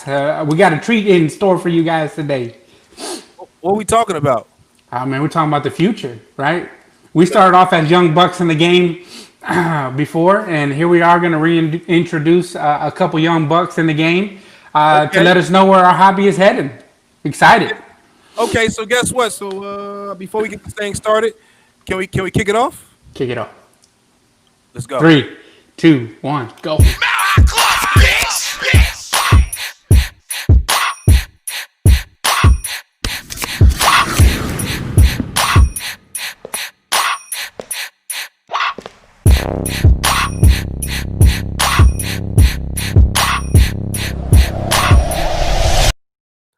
guys. We got a treat in store for you guys today. What are we talking about? Man, we're talking about the future, right? We started off as young bucks in the game before, and here we are going to reintroduce a couple young bucks in the game to Okay. let us know where our hobby is headed. Excited. Okay. Okay. So guess what? So before we get this thing started, can we kick it off? Kick it off. Let's go. 3, 2, 1, go.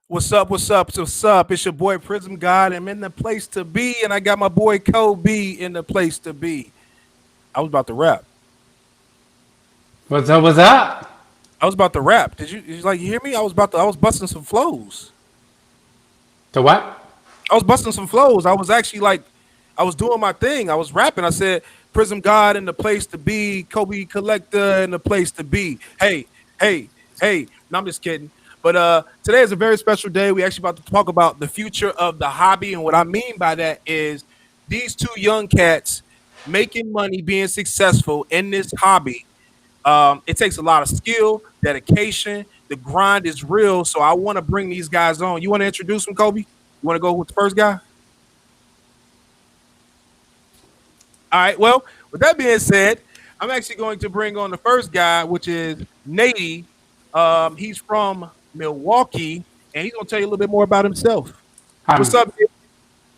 What's up? What's up? What's up? It's your boy Prism God. I'm in the place to be, and I got my boy Kobe in the place to be. I was about to rap. What's up? What's up? I was about to rap. You hear me? I was busting some flows. To what? I was busting some flows. I was actually like, I was doing my thing. I was rapping. I said, Prism God in the place to be, Kobe Collector in the place to be. Hey, hey, hey. No, I'm just kidding. But today is a very special day. We actually about to talk about the future of the hobby. And what I mean by that is these two young cats making money, being successful in this hobby. It takes a lot of skill, dedication. The grind is real. So I want to bring these guys on. You want to introduce them, Kobe? You want to go with the first guy? All right. Well, with that being said, I'm actually going to bring on the first guy, which is Nady. He's from Milwaukee, and he's going to tell you a little bit more about himself. What's up, Nady?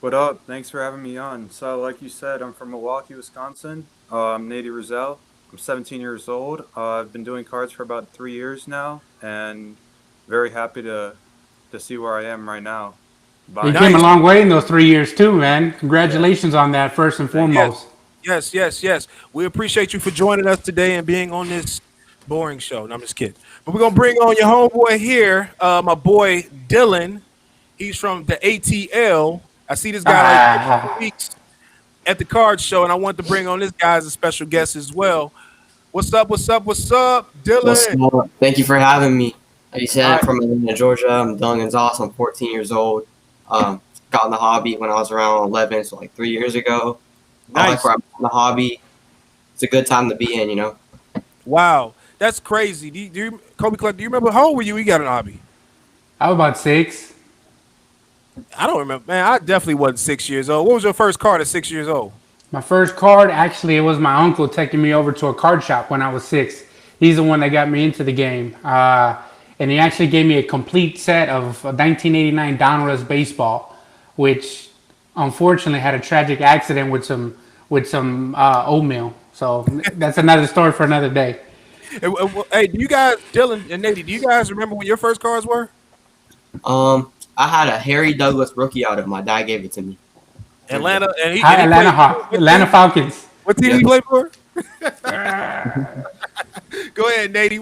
What up? Thanks for having me on. So, like you said, I'm from Milwaukee, Wisconsin. I'm Nady Rizal. I'm 17 years old. I've been doing cards for about 3 years now, and very happy to see where I am right now. You Bye. came a Nice. long way in those 3 years too, man. Yeah, Congratulations on that, first and thank you. foremost. Yes. We appreciate you for joining us today and being on this boring show. No, I'm just kidding. But we're gonna bring on your homeboy here, my boy Dylan. He's from the ATL. I see this guy like every Ah, 2 weeks at the card show, and I want to bring on this guy as a special guest as well. What's up? What's up? What's up, What's Dylan? up? Thank you for having me. Like you All said, I'm right. from Atlanta, Georgia. I'm Dylan Gonzalez. I'm 14 years old. Got in the hobby when I was around 11, so like 3 years ago. I like Nice. where I'm in the hobby. It's a good time to be in, you know. Wow, that's crazy. Kobe Clark, do you remember how old were you? We got an hobby. I was about 6. I don't remember, man. I definitely wasn't 6 years old. What was your first card at 6 years old? My first card, actually, it was my uncle taking me over to a card shop when I was 6. He's the one that got me into the game. And he actually gave me a complete set of 1989 Donruss baseball, which unfortunately had a tragic accident with some oatmeal. So that's another story for another day. Hey, do you guys, Dylan and Nady, do you guys remember what your first cards were? I had a Harry Douglas rookie out of my dad gave it to me. Atlanta, and Hi, he Atlanta played. Hawk, What Atlanta team? Falcons. What team Yep. he played for? Go ahead, Nady.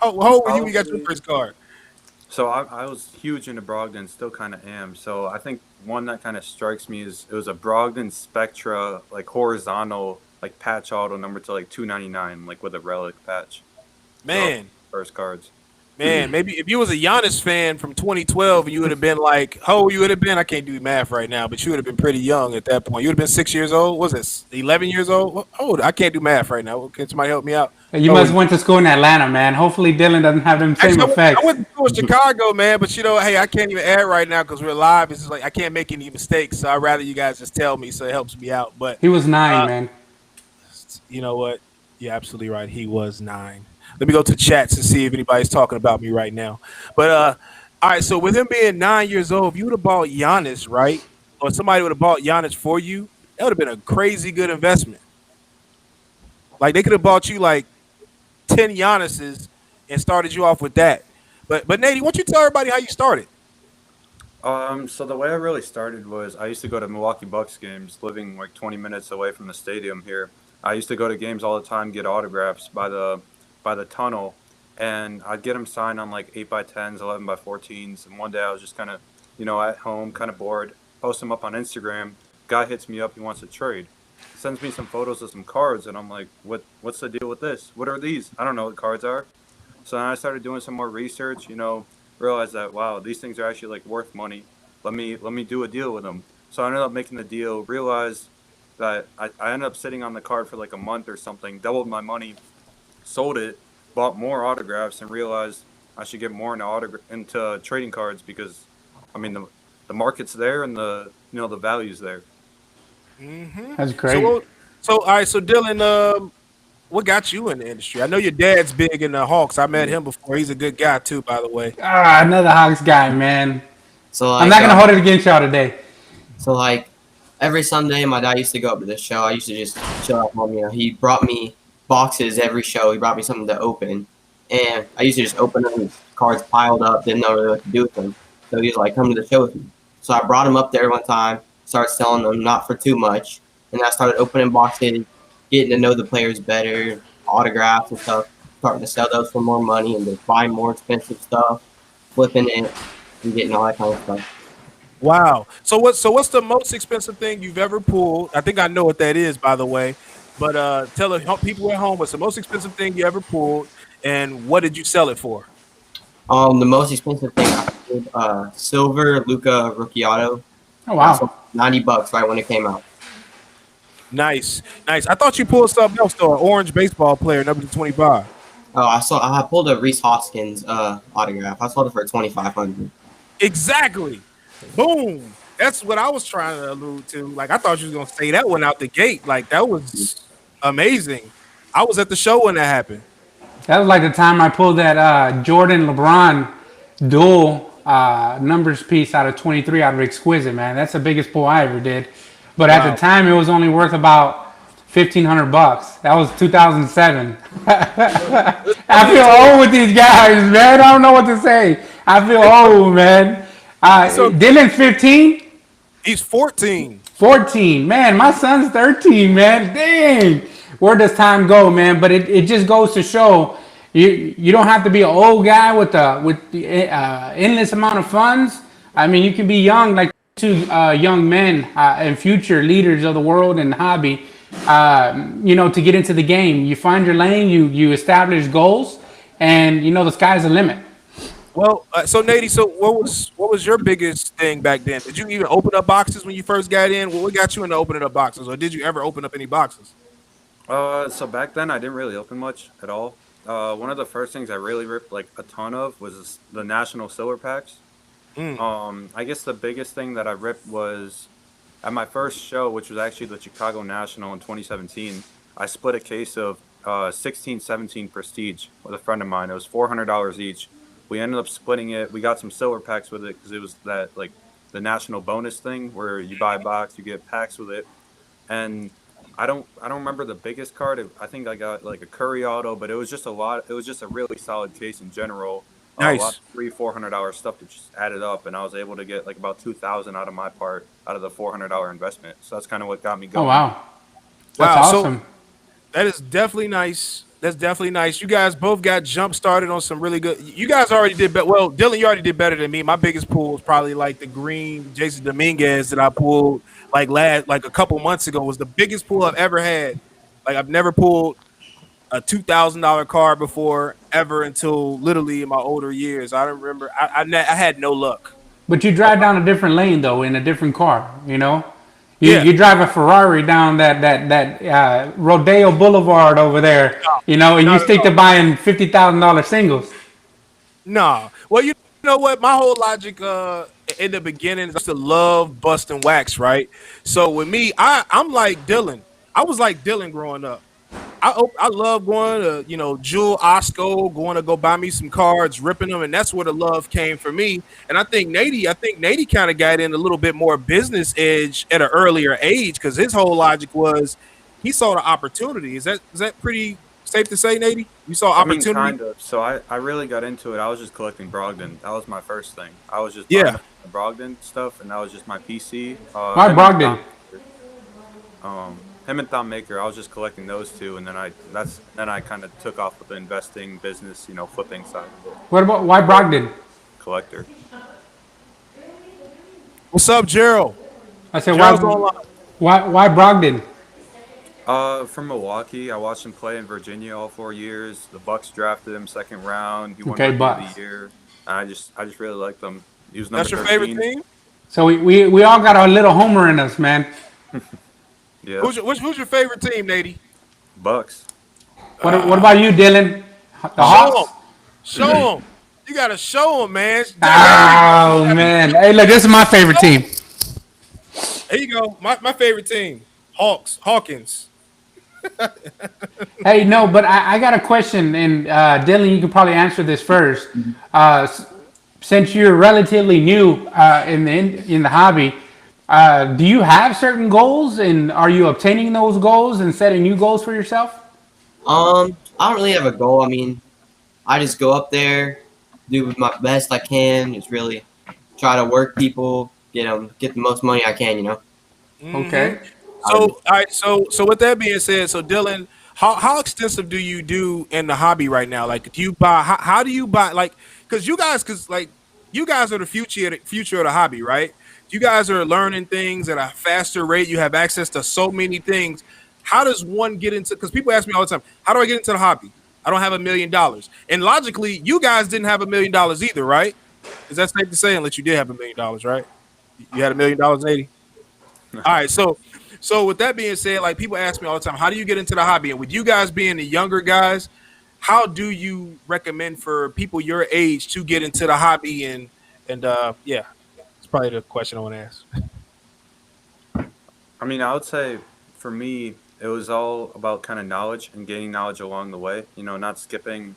How old were you when you got your Probably. first card? So I was huge into Brogdon, still kind of am. So I think one that kind of strikes me is it was a Brogdon Spectra, like horizontal, like patch auto number to like 299, like with a relic patch. So Man, first cards. maybe if you was a Giannis fan from 2012, you would have been like, how old you would have been? I can't do math right now, but you would have been pretty young at that point. You would have been 6 years old. Was it 11 years old? How old? I can't do math right now. Can somebody help me out? You Oh, must have went to school in Atlanta, man. Hopefully Dylan doesn't have them same actually, I effects. went to school in Chicago, man. But hey, I can't even add right now because we're live. It's just like I can't make any mistakes, so I'd rather you guys just tell me, so it helps me out. But He was 9, uh, man. you know what? You're absolutely right. He was 9. Let me go to chats and see if anybody's talking about me right now. But all right. So with him being 9 years old, if you would have bought Giannis, right, or somebody would have bought Giannis for you, that would have been a crazy good investment. Like they could have bought you like 10 Giannis's and started you off with that. But Nady, why don't you tell everybody how you started? So the way I really started was I used to go to Milwaukee Bucks games, living like 20 minutes away from the stadium here. I used to go to games all the time, get autographs by the tunnel, and I'd get them signed on like 8x10s, 11x14s. And one day I was just kind of, at home, kind of bored, post them up on Instagram. Guy hits me up, he wants to trade. Sends me some photos of some cards, and I'm like, what's the deal with this? What are these? I don't know what cards are. So then I started doing some more research, realized that wow, these things are actually like worth money. Let me do a deal with them. So I ended up making the deal. Realized that I ended up sitting on the card for like a month or something. Doubled my money, sold it, bought more autographs, and realized I should get more into trading cards because, I mean the market's there and the value's there. That's So, great. all right. So, Dylan, what got you in the industry? I know your dad's big in the Hawks. I met him before. He's a good guy too, by the way. Another Hawks guy, man. So I'm like not gonna hold it against y'all today. so like every Sunday, my dad used to go up to the show. I used to just chill at home. He brought me boxes every show. He brought me something to open, and I used to just open them. Cards piled up. Didn't know really what to do with them. So he was like, "Come to the show with me." So I brought him up there one time. Started selling them, not for too much, and I started opening boxes, getting to know the players better, autographs and stuff. Starting to sell those for more money and just buying more expensive stuff, flipping it, and getting all that kind of stuff. Wow. So what's the most expensive thing you've ever pulled? I think I know what that is, by the way. But tell people at home what's the most expensive thing you ever pulled, and what did you sell it for? The most expensive thing I paid, silver Luca rookie auto. Oh I sold wow. $90 right when it came out. Nice, nice. I thought you pulled something else though. An orange baseball player, number 25. Oh, I pulled a Reese Hoskins autograph. I sold it for 2,500. Exactly. Boom. That's what I was trying to allude to. Like I thought you was gonna say that one out the gate. Like that was amazing. I was at the show when that happened. That was like the time I pulled that Jordan LeBron dual numbers piece out of 23 out of Exquisite, man. That's the biggest pull I ever did. But at Wow. the time, it was only worth about $1,500. That was 2007. I feel old with these guys, man. I don't know what to say. I feel old, man. So Dylan's 15. he's 14. 14, man. My son's 13, man. Dang. Where does time go, man? But it just goes to show you don't have to be an old guy with the endless amount of funds. I mean, you can be young, like two young men and future leaders of the world and hobby. To get into the game, you find your lane, you establish goals, and the sky's the limit. Well, so Nady, so what was your biggest thing back then? Did you even open up boxes when you first got in? What got you into opening up boxes, or did you ever open up any boxes? So back then I didn't really open much at all. One of the first things I really ripped like a ton of was the National Silver Packs. Mm. I guess the biggest thing that I ripped was at my first show, which was actually the Chicago National in 2017. I split a case of 16, 17 Prestige with a friend of mine. It was $400 each. We ended up splitting it. We got some silver packs with it because it was that like the national bonus thing where you buy a box, you get packs with it. And I don't remember the biggest card. I think I got like a Curry auto, but it was just a lot. It was just a really solid case in general. A lot Nice. of $300-$400 stuff that just added up, and I was able to get like about 2,000 out of my part out of the $400 investment. So that's kind of what got me Oh going. wow, that's Wow. So awesome. that is definitely nice. That's definitely nice. You guys both got jump started on some really good. You guys already did better. Well, Dylan, you already did better than me. My biggest pull was probably like the green Jason Dominguez that I pulled like a couple months ago. Was the biggest pull I've ever had. Like I've never pulled a $2,000 card before ever until literally in my older years. I don't remember. I had no luck. But you drive down a different lane though in a different car. You Yeah. you drive a Ferrari down that Rodeo Boulevard over there. And you Not at stick to all. buying $50,000 singles. Nah. Well, you know what? My whole logic in the beginning is I used to love busting wax, right? So with me, I'm like Dylan. I was like Dylan growing up. I love going to, Jewel Osco, going to go buy me some cards, ripping them, and that's where the love came for me. And I think Nady kind of got in a little bit more business edge at an earlier age because his whole logic was he saw the opportunity. Is that pretty safe to say, Nady? You saw I mean, opportunity? kind of. So I really got into it. I was just collecting Brogdon. That was my first thing. I was just buying Yeah. the Brogdon stuff, and that was just my PC. Why Brogdon? Him and Thumb Maker. I was just collecting those two, and then I kind of took off with the investing business, flipping side of it. What about why Brogdon? Collector. What's up, Gerald? I said Gerald's online. why Brogdon? From Milwaukee, I watched him play in Virginia all 4 years. The Bucks drafted him second round. He won Okay, Rookie of Bucks. the Year. I just really like them. He was number That's your favorite 13. team? So we all got our little homer in us, man. Yeah, Who's your favorite team, Nady? Bucks. What about you, Dylan? The Show Hawks? them. Show them. You gotta show them, man. Oh man! Hey, look, this is my favorite team. There you go. My favorite team. Hawkins. Hey, no, but I got a question, and Dylan, you can probably answer this first. Since you're relatively new in the hobby, do you have certain goals, and are you obtaining those goals and setting new goals for yourself? I don't really have a goal. I mean, I just go up there, do my best I can. Just really try to work people, get the most money I can. Okay. So, all right. So with that being said, so Dylan, how extensive do you do in the hobby right now? Like, do you buy? How do you buy? Like, because you guys are the future of the hobby, right? You guys are learning things at a faster rate. You have access to so many things. How does one get into? Because people ask me all the time, how do I get into the hobby? I don't have $1 million, and logically, you guys didn't have $1 million either, right? Is that safe to say? Unless you did have $1 million, right? You had $1 million, 80. All right, so with that being said, like people ask me all the time, how do you get into the hobby? And with you guys being the younger guys, how do you recommend for people your age to get into the hobby? And yeah, it's probably the question I want to ask. I mean, I would say for me, it was all about kind of knowledge and gaining knowledge along the way. You know, not skipping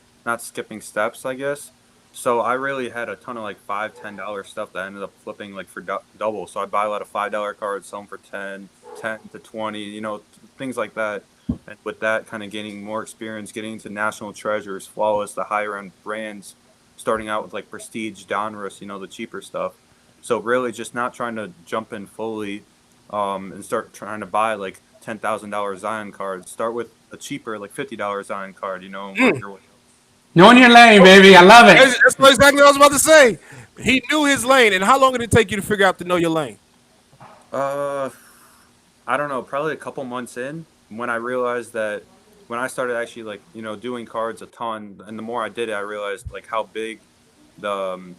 steps, I guess. So I really had a ton of like $5, $10 stuff that ended up flipping like for double. So I'd buy a lot of $5 cards, sell them for 10 to 20, you know, things like that. And with that, kind of gaining more experience, getting into national treasures, flawless, the higher end brands, starting out with like Prestige, Donruss, you know, the cheaper stuff. So really, just not trying to jump in fully, and start trying to buy like $10,000 Zion cards. Start with a cheaper like $50 Zion card, you know, and work your way. Knowing your lane, baby. I love it. That's exactly what I was about to say. He knew his lane. And how long did it take you to figure out to know your lane? I don't know, probably a couple months in when I realized that when I started actually like, you know, doing cards a ton, and the more I did it, I realized like how big I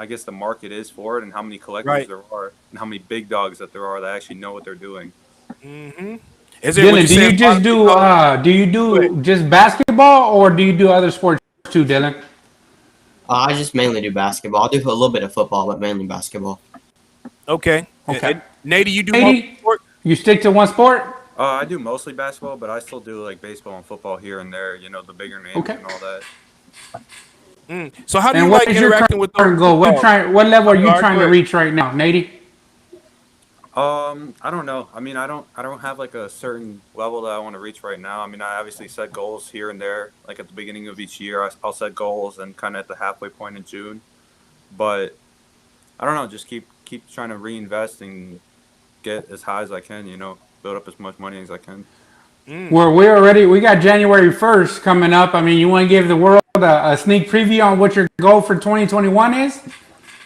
guess the market is for it, and how many collectors Right. there are, and how many big dogs that there are that actually know what they're doing. Mm-hmm. Is it when Dylan, do you do just basketball, or do you do other sports too, Dylan? I just mainly do basketball. I'll do a little bit of football, but mainly basketball. Okay. Okay. Nady, you do Nady? one sport? You stick to one sport? I do mostly basketball, but I still do like baseball and football here and there, you know, the bigger names Okay. and all that. So how do And you what like is your interacting with current those? goal? What level are you Go trying to ahead. reach right now, Nady? I don't know. I mean, I don't have like a certain level that I want to reach right now. I mean, I obviously set goals here and there. Like at the beginning of each year, I'll set goals, and kind of at the halfway point in June. But I don't know. Just keep trying to reinvest and get as high as I can. You know, build up as much money as I can. We got January 1st coming up. I mean, you want to give the world a sneak preview on what your goal for 2021 is?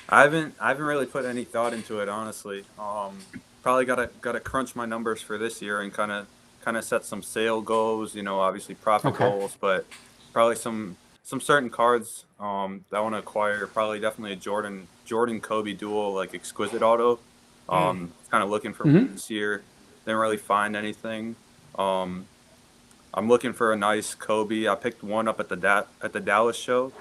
I haven't really put any thought into it, honestly. Probably gotta crunch my numbers for this year and kind of set some sale goals. You know, obviously profit goals, but probably some certain cards that I want to acquire. Probably definitely a Jordan Kobe dual like exquisite auto. Kind of looking for one this year. Didn't really find anything. I'm looking for a nice Kobe. I picked one up at the Dallas show.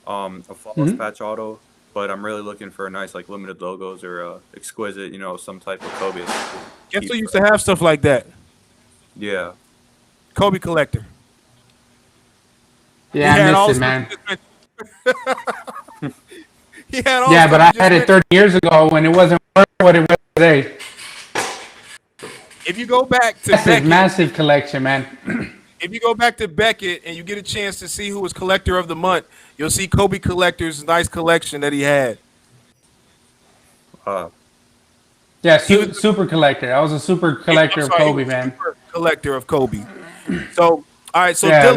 A flawless patch auto. But I'm really looking for a nice like limited logos or exquisite, you know, some type of Kobe. Guess who used to have stuff like that? Yeah. KobeCollector. Yeah, He had I all missed it, the man. He had all Yeah, the but stuff I you just had it mentioned. 30 years ago when it wasn't worth what it was today. If you go back to Beckett, Massive collection, man. if you go back to Beckett and you get a chance to see who was collector of the month, you'll see KobeCollector's nice collection that he had. Yeah, super collector. I was a super collector I'm of sorry, he Kobe, was man. super collector of Kobe. So, all right. So Yeah, Dylan,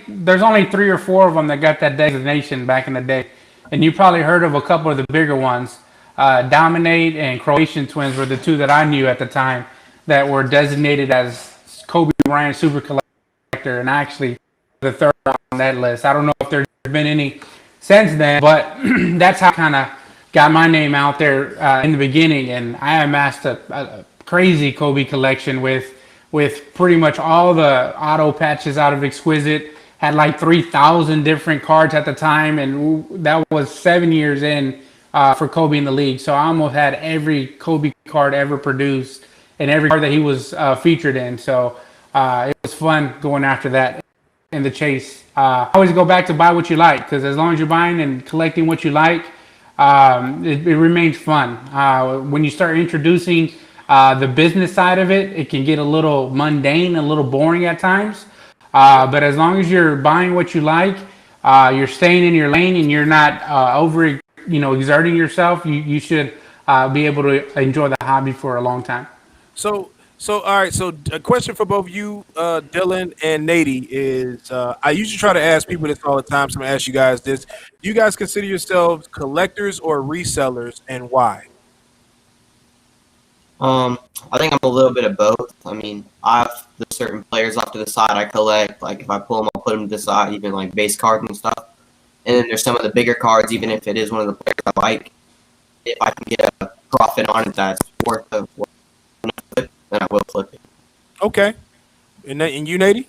there's only 3 or 4 of them that got that designation back in the day, and you probably heard of a couple of the bigger ones. Dominate and Croatian Twins were the 2 that I knew at the time that were designated as Kobe Bryant super collector, and actually the 3rd on that list. I don't know if they're been any since then. But that's how I kind of got my name out there in the beginning, and I amassed a crazy Kobe collection with pretty much all the auto patches out of Exquisite. Had like 3,000 different cards at the time, and that was 7 years in for Kobe in the league. So I almost had every Kobe card ever produced and every card that he was featured in. So it was fun going after that in the chase. I always go back to buy what you like, because as long as you're buying and collecting what you like, it remains fun. When you start introducing the business side of it, it can get a little mundane, a little boring at times. But as long as you're buying what you like, you're staying in your lane, and you're not exerting yourself, you should be able to enjoy the hobby for a long time. So all right. So a question for both you, Dylan and Nady, is I usually try to ask people this all the time. So I'm gonna ask you guys this: do you guys consider yourselves collectors or resellers, and why? I think I'm a little bit of both. I mean, I have the certain players off to the side I collect. Like if I pull them, I'll put them to the side, even like base cards and stuff. And then there's some of the bigger cards, even if it is one of the players I like. If I can get a profit on it that's worth the flip, then I will flip it. Okay. And you, Nady?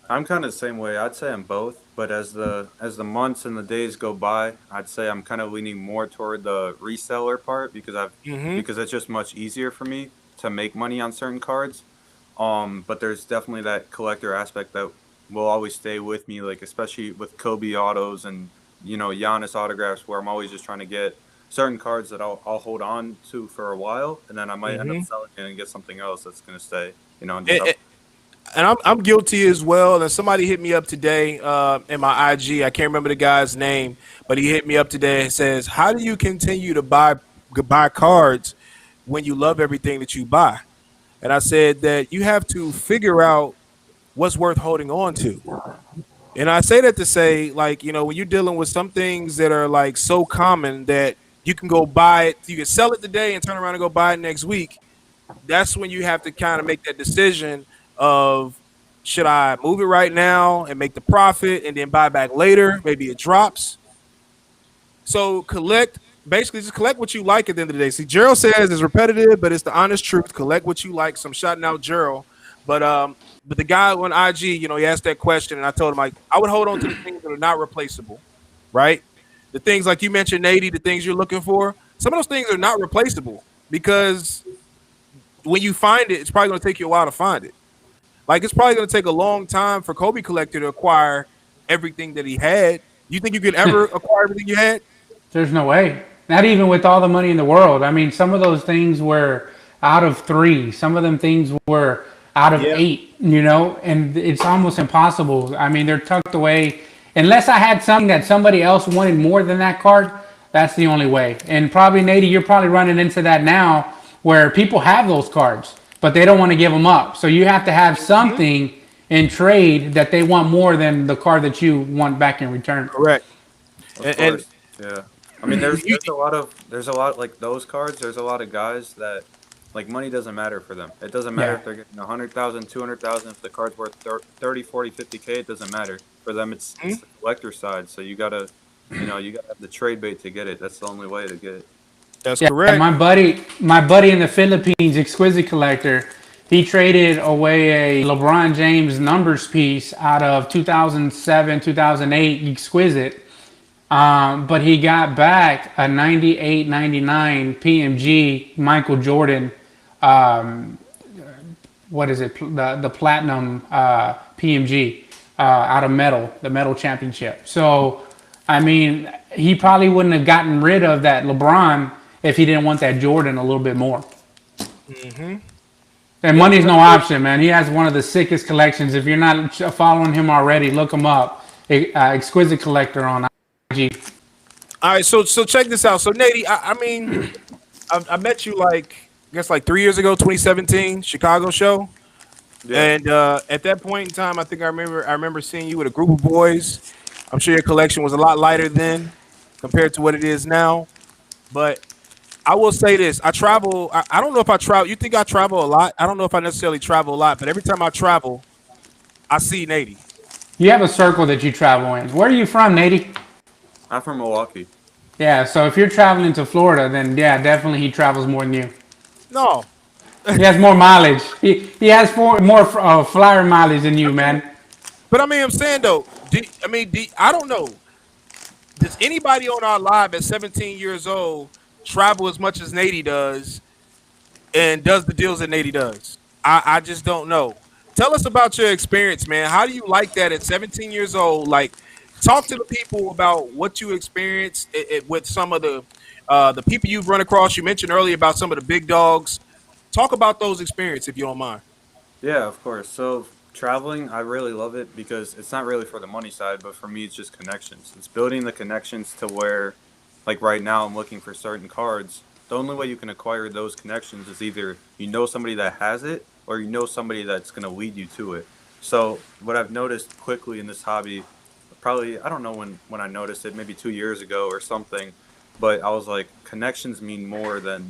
I'm kind of the same way. I'd say I'm both, but as the months and the days go by, I'd say I'm kind of leaning more toward the reseller part because because it's just much easier for me to make money on certain cards. But there's definitely that collector aspect that will always stay with me, like especially with Kobe autos and Giannis autographs, where I'm always just trying to get certain cards that I'll hold on to for a while, and then I might end up selling it and get something else that's gonna stay. And I'm guilty as well. And somebody hit me up today in my IG. I can't remember the guy's name, but he hit me up today and says, "How do you continue to buy cards when you love everything that you buy?" And I said that you have to figure out what's worth holding on to. And I say that to say, like, when you're dealing with some things that are like so common that you can go buy it, you can sell it today and turn around and go buy it next week. That's when you have to kind of make that decision of, should I move it right now and make the profit and then buy back later? Maybe it drops. So basically just collect what you like at the end of the day. See, Gerald says it's repetitive, but it's the honest truth. Collect what you like. So I'm shouting out Gerald. But the guy on IG, he asked that question, and I told him, like, I would hold on to the things that are not replaceable, right? The things like you mentioned, Nady, the things you're looking for, some of those things are not replaceable because when you find it, it's probably going to take you a while to find it. Like, it's probably going to take a long time for KobeCollector to acquire everything that he had. You think you could ever acquire everything you had? There's no way. Not even with all the money in the world. I mean, some of those things were out of 3. Some of them things were out of 8, and it's almost impossible. I mean, they're tucked away. Unless I had something that somebody else wanted more than that card, that's the only way. And probably, Nady, you're probably running into that now where people have those cards, but they don't want to give them up. So you have to have something in trade that they want more than the card that you want back in return. Correct. And yeah, I mean, there's a lot like those cards. There's a lot of guys that like money doesn't matter for them. It doesn't matter if they're getting 100,000, 200,000. If the card's worth 30, 40, 50K, it doesn't matter for them. It's the collector side. So you gotta have the trade bait to get it. That's the only way to get it. That's correct. My buddy in the Philippines, Exquisite Collector, he traded away a LeBron James numbers piece out of 2007, 2008 Exquisite. But he got back a 98, 99 PMG Michael Jordan. What is it? The platinum PMG out of the metal championship. So, I mean, he probably wouldn't have gotten rid of that LeBron if he didn't want that Jordan a little bit more. And money's no option, man. He has one of the sickest collections. If you're not following him already, look him up. Exquisite Collector on IG. All right, so check this out. So, Nady, I met you like 3 years ago, 2017 Chicago show. Yeah. And at that point in time, I remember seeing you with a group of boys. I'm sure your collection was a lot lighter then compared to what it is now. But I will say this. I travel. I don't know if I travel. You think I travel a lot? I don't know if I necessarily travel a lot. But every time I travel, I see Nady. You have a circle that you travel in. Where are you from, Nady? I'm from Milwaukee. Yeah, so if you're traveling to Florida, then yeah, definitely he travels more than you. No, He has more mileage. He has more flyer mileage than you, man. but I mean, I'm saying though, I don't know. Does anybody on our live at 17 years old travel as much as Nady does and does the deals that Nady does? I just don't know. Tell us about your experience, man. How do you like that at 17 years old? Like, talk to the people about what you experienced with some of the people you've run across. You mentioned earlier about some of the big dogs. Talk about those experiences if you don't mind. Yeah, of course. So traveling, I really love it because it's not really for the money side, but for me, it's just connections. It's building the connections to where, like right now, I'm looking for certain cards. The only way you can acquire those connections is either you know somebody that has it or you know somebody that's going to lead you to it. So what I've noticed quickly in this hobby, probably I don't know when I noticed it, maybe 2 years ago or something, but I was like, connections mean more than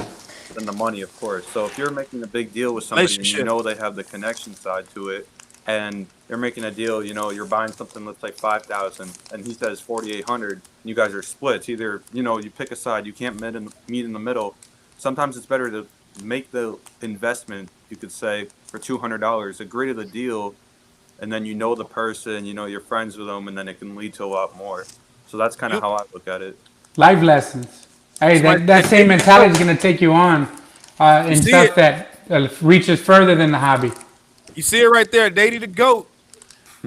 the money, of course. So if you're making a big deal with somebody and you Relationship. know they have the connection side to it, and you're making a deal, you're buying something that's like 5,000, and he says 4,800, and you guys are split. It's either you pick a side, you can't meet in the middle. Sometimes it's better to make the investment, you could say, for $200, agree to the deal, and then you know the person, you're friends with them, and then it can lead to a lot more. So that's kind of You, how I look at it. Life lessons. Hey, somebody that said, same Nady, mentality is going to take you on you in see it. stuff that reaches further than the hobby. You see it right there, Nady the goat.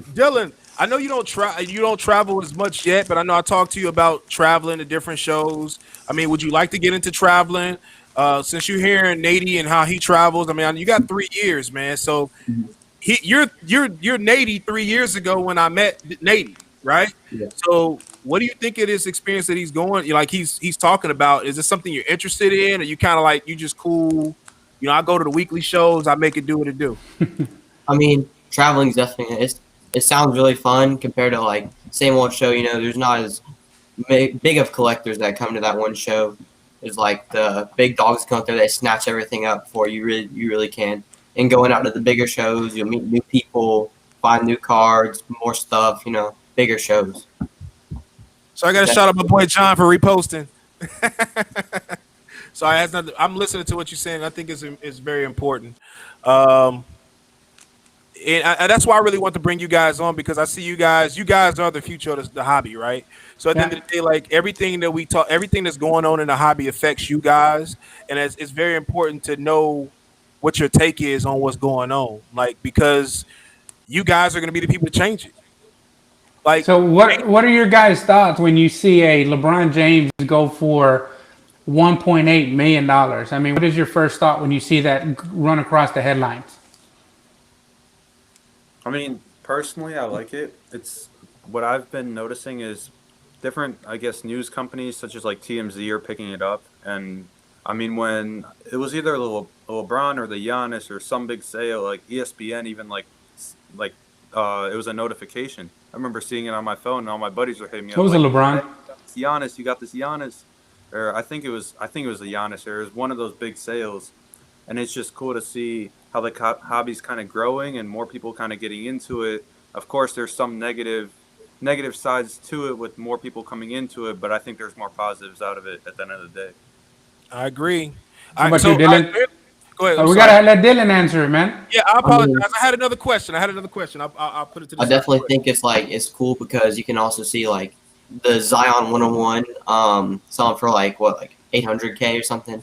Dylan, I know you don't travel as much yet, but I know I talked to you about traveling to different shows. I mean, would you like to get into traveling? Since you're hearing Nady and how he travels, I mean, you got 3 years, man. So you're Nady 3 years ago when I met Nady, right? Yeah. So what do you think of this experience that he's going? Like he's talking about? Is this something you're interested in, or you kind of like you just cool? I go to the weekly shows, I make it do what it do. I mean, traveling is definitely it sounds really fun compared to like same old show. There's not as big of collectors that come to that one show. There's like the big dogs come up there, they snatch everything up for you. You really can. And going out to the bigger shows, you'll meet new people, find new cards, more stuff. Bigger shows. So I got to That's shout out my boy John for reposting. So I'm listening to what you're saying. I think it's very important. Um, and that's why I really want to bring you guys on because I see you guys. You guys are the future of the hobby, right? So at the end Yeah. of the day, like everything that we talk, everything that's going on in the hobby affects you guys, and it's very important to know what your take is on what's going on. Like because you guys are going to be the people to change it. Like So what are your guys' thoughts when you see a LeBron James go for $1.8 million? I mean, what is your first thought when you see that run across the headlines? I mean, personally, I like it. It's what I've been noticing is different, I guess, news companies such as like TMZ are picking it up. And I mean, when it was either LeBron or the Giannis or some big sale, like ESPN, even like it was a notification. I remember seeing it on my phone, and all my buddies were hitting me It up was a like, "Hey, LeBron. you got this Giannis," or I think it was a Giannis, or it was one of those big sales, and it's just cool to see how the hobby's kind of growing and more people kind of getting into it. Of course, there's some negative sides to it with more people coming into it, but I think there's more positives out of it at the end of the day. I agree. How about you, Dylan? Go ahead. I'm We sorry. gotta let Dylan answer it, man. Yeah, I I mean, apologize. I had another question. I'll put it to the I side. definitely think it's cool because you can also see like the Zion 101 selling for like 800K or something.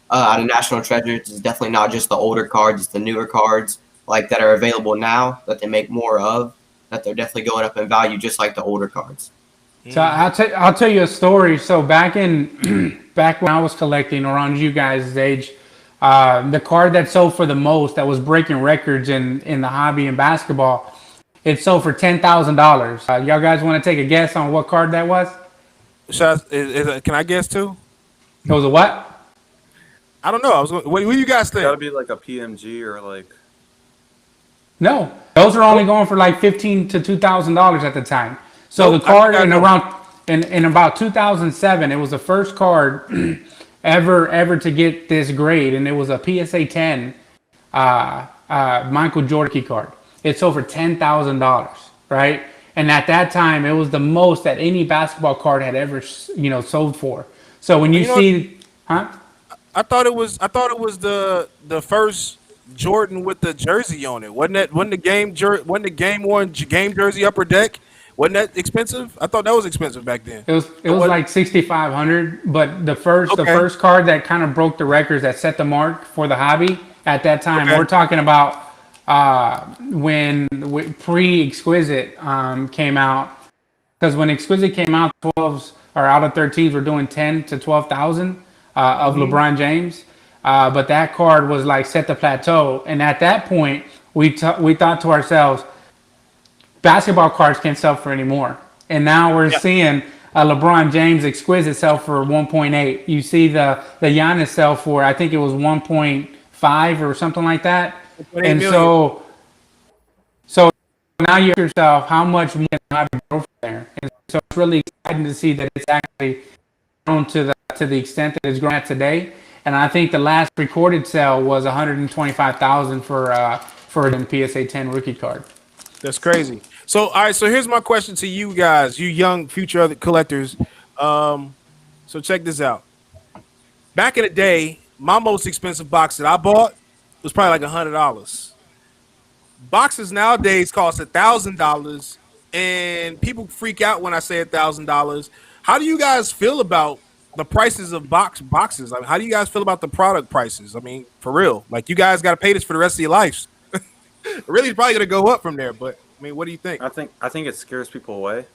Out of National Treasures is definitely not just the older cards, it's the newer cards like that are available now that they make more of, that they're definitely going up in value just like the older cards. So I'll tell you a story. So back when I was collecting around you guys' age, the card that sold for the most, that was breaking records in the hobby and basketball, it sold for $10,000. Y'all guys want to take a guess on what card that was? Can I guess too? It was a what? I don't know. What do you guys Got to think? be like a PMG or like No, those are only going for like $15 to $2,000 at the time. So Nope, the card I know. in about 2007, it was the first card ever to get this grade, and it was a PSA 10 Michael Jordan card. It sold for $10,000, right? and at that time, it was the most that any basketball card had ever, sold for. So when you You know, see, huh? I thought it was the first Jordan with the jersey on it. Wasn't the game one game jersey upper deck? Wasn't that expensive? I thought that was expensive back then. It was like 6,500, but the Okay. first card that kind of broke the records that set the mark for the hobby at that time. Okay. We're talking about when pre-Exquisite came out, because when Exquisite came out, 12s or out of 13s were doing 10 to 12,000 of LeBron James. But that card was like set the plateau, and at that point, we thought to ourselves, basketball cards can't sell for any more. And now we're seeing a LeBron James Exquisite sell for 1.8. You see the Giannis sell for, I think it was 1.5 or something like that. 1.8 And million. so now you ask yourself, how much more can I grow from there? And so it's really exciting to see that it's actually grown to the extent that it's grown at today. And I think the last recorded sale was 125,000 for a PSA 10 rookie card. That's crazy. So, all right. So here's my question to you guys, you young future other collectors. So check this out. Back in the day, my most expensive box that I bought was probably like $100. Boxes nowadays cost $1,000, and people freak out when I say $1,000. How do you guys feel about the prices of boxes? I mean, how do you guys feel about the product prices? I mean, for real, like you guys got to pay this for the rest of your lives. Really, it's probably going to go up from there. But I mean, what do you think? I think it scares people away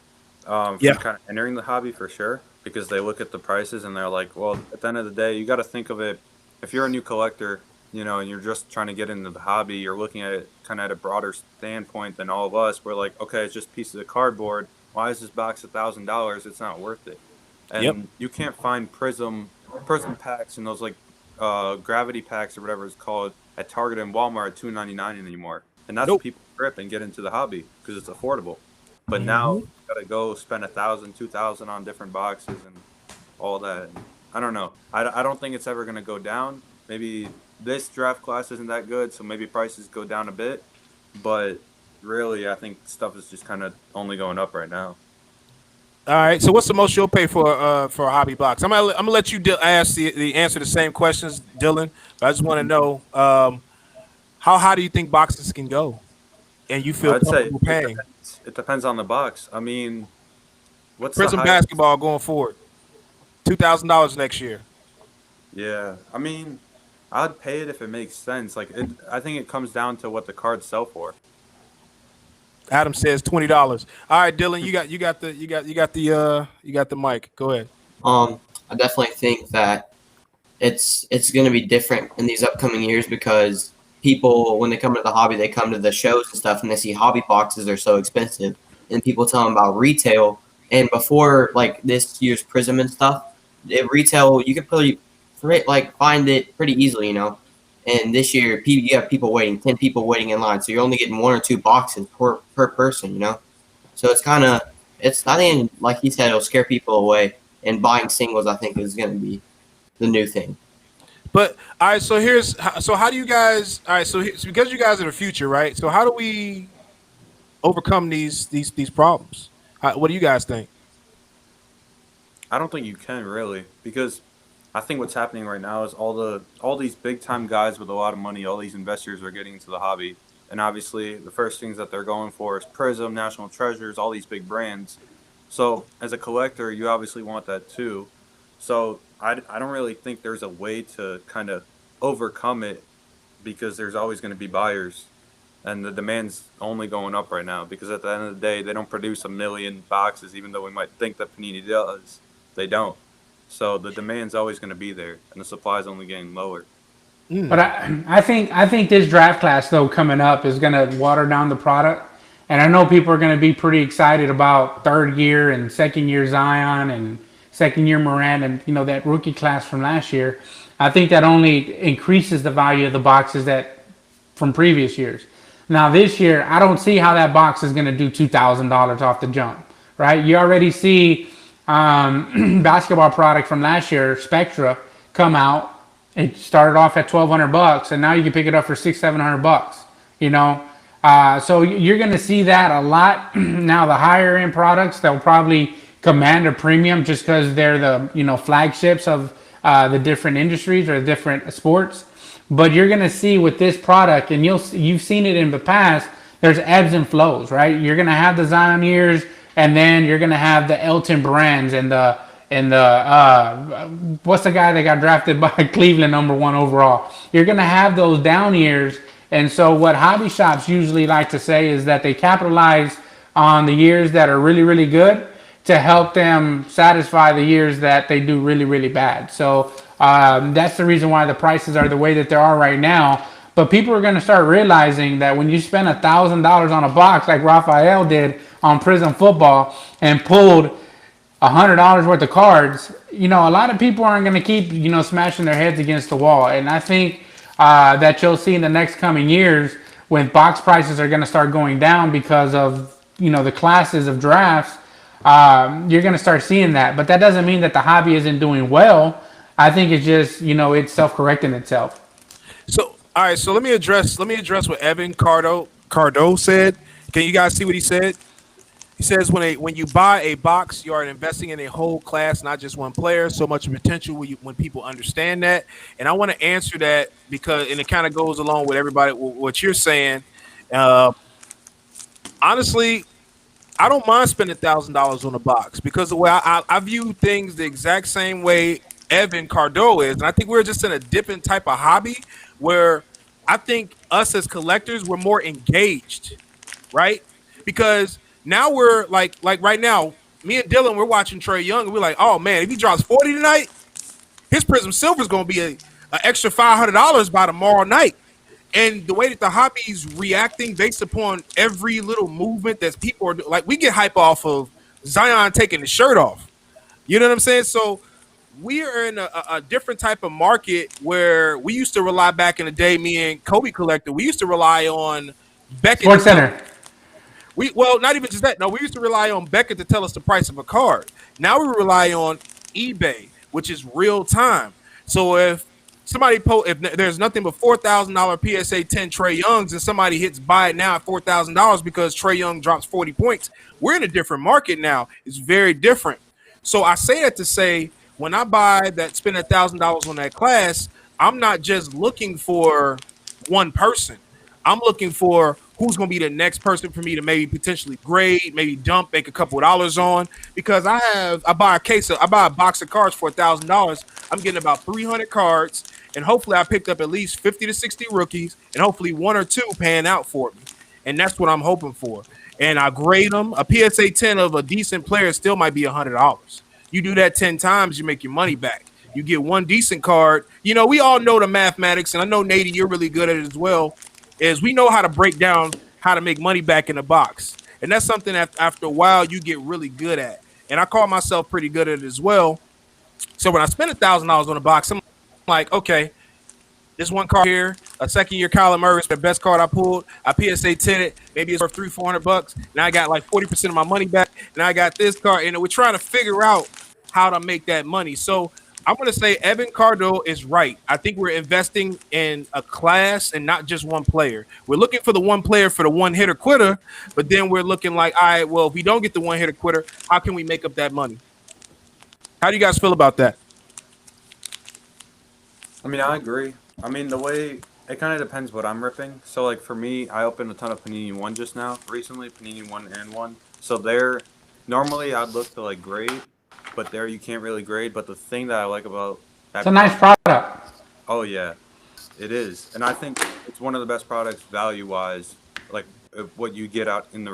from Yeah. kind of entering the hobby for sure, because they look at the prices and they're like, well, at the end of the day, you got to think of it. If you're a new collector, and you're just trying to get into the hobby, you're looking at it kind of at a broader standpoint than all of us. We're like, okay, it's just pieces of cardboard. Why is this box $1,000? It's not worth it. And you can't find prism packs and those like gravity packs or whatever it's called at Target and Walmart at $2.99 anymore. And that's what people grip and get into the hobby because it's affordable. But now you gotta go spend $1,000, $2,000 on different boxes and all that. And I don't know. I don't think it's ever gonna go down. Maybe this draft class isn't that good, so maybe prices go down a bit. But really, I think stuff is just kind of only going up right now. All right. So what's the most you'll pay for a hobby box? I'm gonna let you ask the answer the same questions, Dylan. But I just want to know how high do you think boxes can go, and you feel I'd say comfortable paying? it depends on the box. I mean, what's Prism the highest? basketball going forward, $2,000 next year. Yeah, I mean, I'd pay it if it makes sense. I think it comes down to what the cards sell for. Adam says $20. All right, Dylan, you got the mic. Go ahead. I definitely think that it's going to be different in these upcoming years because people, when they come to the hobby, they come to the shows and stuff, and they see hobby boxes are so expensive, and people tell them about retail. And before like this year's Prism and stuff, retail you could probably find it pretty easily, And this year, you have 10 people waiting in line, so you're only getting 1 or 2 boxes per person, So I think, like he said, it'll scare people away. And buying singles, I think, is going to be the new thing. But all right, so how do you guys? All right, so because you guys are the future, right? So how do we overcome these problems? What do you guys think? I don't think you can really, because I think what's happening right now is all these big time guys with a lot of money, all these investors are getting into the hobby, and obviously the first things that they're going for is Prism, National Treasures, all these big brands. So as a collector, you obviously want that too. So I don't really think there's a way to kind of overcome it, because there's always going to be buyers, and the demand's only going up right now, because at the end of the day, they don't produce 1 million boxes, even though we might think that Panini does. They don't. So the demand's always going to be there, and the supply's only getting lower. But I think this draft class though coming up is going to water down the product, and I know people are going to be pretty excited about third year and second year Zion and second year Morant and that rookie class from last year. I think that only increases the value of the boxes that from previous years. Now this year, I don't see how that box is going to do $2,000 off the jump, right? You already see basketball product from last year, Spectra, come out. It started off at $1,200, and now you can pick it up for $600-$700. So you're going to see that a lot. Now the higher end products, they'll probably command a premium just because they're the flagships of the different industries or different sports. But you're going to see with this product, and you've seen it in the past. There's ebbs and flows, right? You're going to have the Zion ears, and then you're going to have the Elton Brands and the what's the guy that got drafted by Cleveland #1 overall. You're going to have those down years. And so what hobby shops usually like to say is that they capitalize on the years that are really, really good to help them satisfy the years that they do really, really bad. So that's the reason why the prices are the way that they are right now. But people are going to start realizing that when you spend $1,000 on a box like Raphael did on Prism Football and pulled $100 worth of cards, a lot of people aren't going to keep, smashing their heads against the wall. And I think that you'll see in the next coming years when box prices are going to start going down because of, the classes of drafts, you're going to start seeing that. But that doesn't mean that the hobby isn't doing well. I think it's just, it's self-correcting itself. So, all right. So let me address what Evan Cardo said. Can you guys see what he said? He says when you buy a box, you are investing in a whole class, not just one player. So much potential when people understand that. And I want to answer that because, and it kind of goes along with everybody what you're saying. Honestly, I don't mind spending $1,000 on a box because the way I view things the exact same way Evan Cardo is, and I think we're just in a different type of hobby where I think us as collectors we're more engaged, right? Because now we're like right now, me and Dylan, we're watching Trae Young, and we're like, oh man, if he drops 40 tonight, his Prism Silver is going to be an extra $500 by tomorrow night. And the way that the hobby's reacting based upon every little movement that people are like, we get hype off of Zion taking the shirt off. You know what I'm saying? So we are in a different type of market where we used to rely back in the day, me and KobeCollector, we used to rely on Beckett. Sports Center. Well, not even just that. No, we used to rely on Beckett to tell us the price of a card. Now we rely on eBay, which is real time. So if somebody if there's nothing but $4,000 PSA 10 Trae Youngs and somebody hits buy it now at $4,000 because Trae Young drops 40 points, we're in a different market now. It's very different. So I say that to say when I spend $1,000 on that class, I'm not just looking for one person. I'm looking for who's going to be the next person for me to maybe potentially grade, maybe dump, make a couple of dollars on. Because I buy a box of cards for $1,000. I'm getting about 300 cards, and hopefully I picked up at least 50 to 60 rookies, and hopefully one or two pan out for me. And that's what I'm hoping for. And I grade them. A PSA 10 of a decent player still might be $100. You do that 10 times, you make your money back. You get one decent card. We all know the mathematics, and I know, Nady, you're really good at it as well, is we know how to break down how to make money back in a box. And that's something that after a while you get really good at. And I call myself pretty good at it as well. So when I spend $1,000 on a box, I'm like, okay, this one card here, a second-year Kyler Murray, it's the best card I pulled. I PSA 10 it, maybe it's worth $300-400. Now I got like 40% of my money back. Now I got this card, and we're trying to figure out how to make that money. So I'm going to say Evan Cardo is right. I think we're investing in a class and not just one player. We're looking for the one player for the one-hitter quitter, but then we're looking like, all right, well, if we don't get the one-hitter quitter, how can we make up that money? How do you guys feel about that? I mean, I agree. I mean, the way it kind of depends what I'm ripping. So, like, for me, I opened a ton of Panini 1 just now, recently, Panini 1 and 1. So normally I'd look to, like, grade, but there you can't really grade. But the thing that I like about that It's a nice product. Oh, yeah, it is. And I think it's one of the best products value-wise, like, what you get out in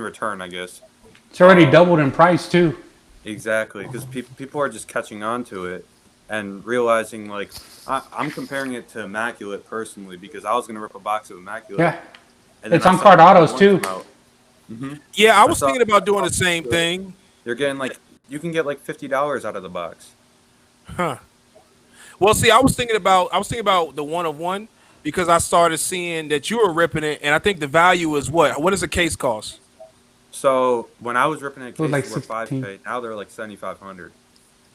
return, I guess. It's already doubled in price, too. Exactly, because people are just catching on to it and realizing, like, I'm comparing it to Immaculate personally because I was going to rip a box of Immaculate. Yeah. And then It's on card autos, too. Mm-hmm. Yeah, I was thinking about doing the same thing. You're getting, like, you can get, like, $50 out of the box. Huh. Well, see, I was thinking about the 1 of 1 because I started seeing that you were ripping it, and I think the value is what? What does a case cost? So when I was ripping it, was like cases were 16. $5K. Now they're like $7,500.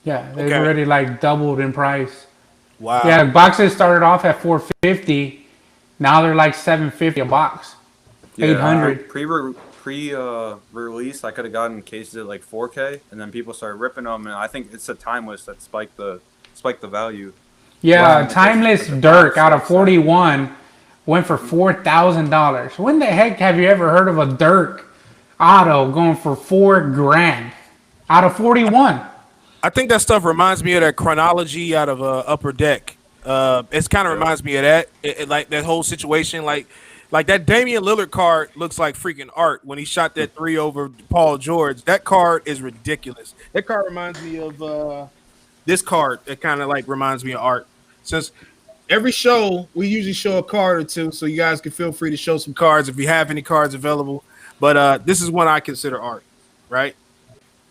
Yeah, they've Okay. already like doubled in price. Wow. Yeah, boxes started off at $450. Now they're like $750 a box. Yeah, 800. Pre-release, I could have gotten cases at like 4K, and then people started ripping them, and I think it's the timeless that spiked the value. Yeah, Wow. Timeless Like a Dirk out of 5, 6, 41 went for $4,000. When the heck have you ever heard of a Dirk auto going for $4,000 out of 41? I think that stuff reminds me of that chronology out of Upper Deck. It's kind of reminds me of that, like that whole situation. Like that Damian Lillard card looks like freaking art when he shot that 3 over Paul George. That card is ridiculous. That card reminds me of this card. It kind of like reminds me of art. Since every show we usually show a card or two, so you guys can feel free to show some cards if you have any cards available. But this is one I consider art, right?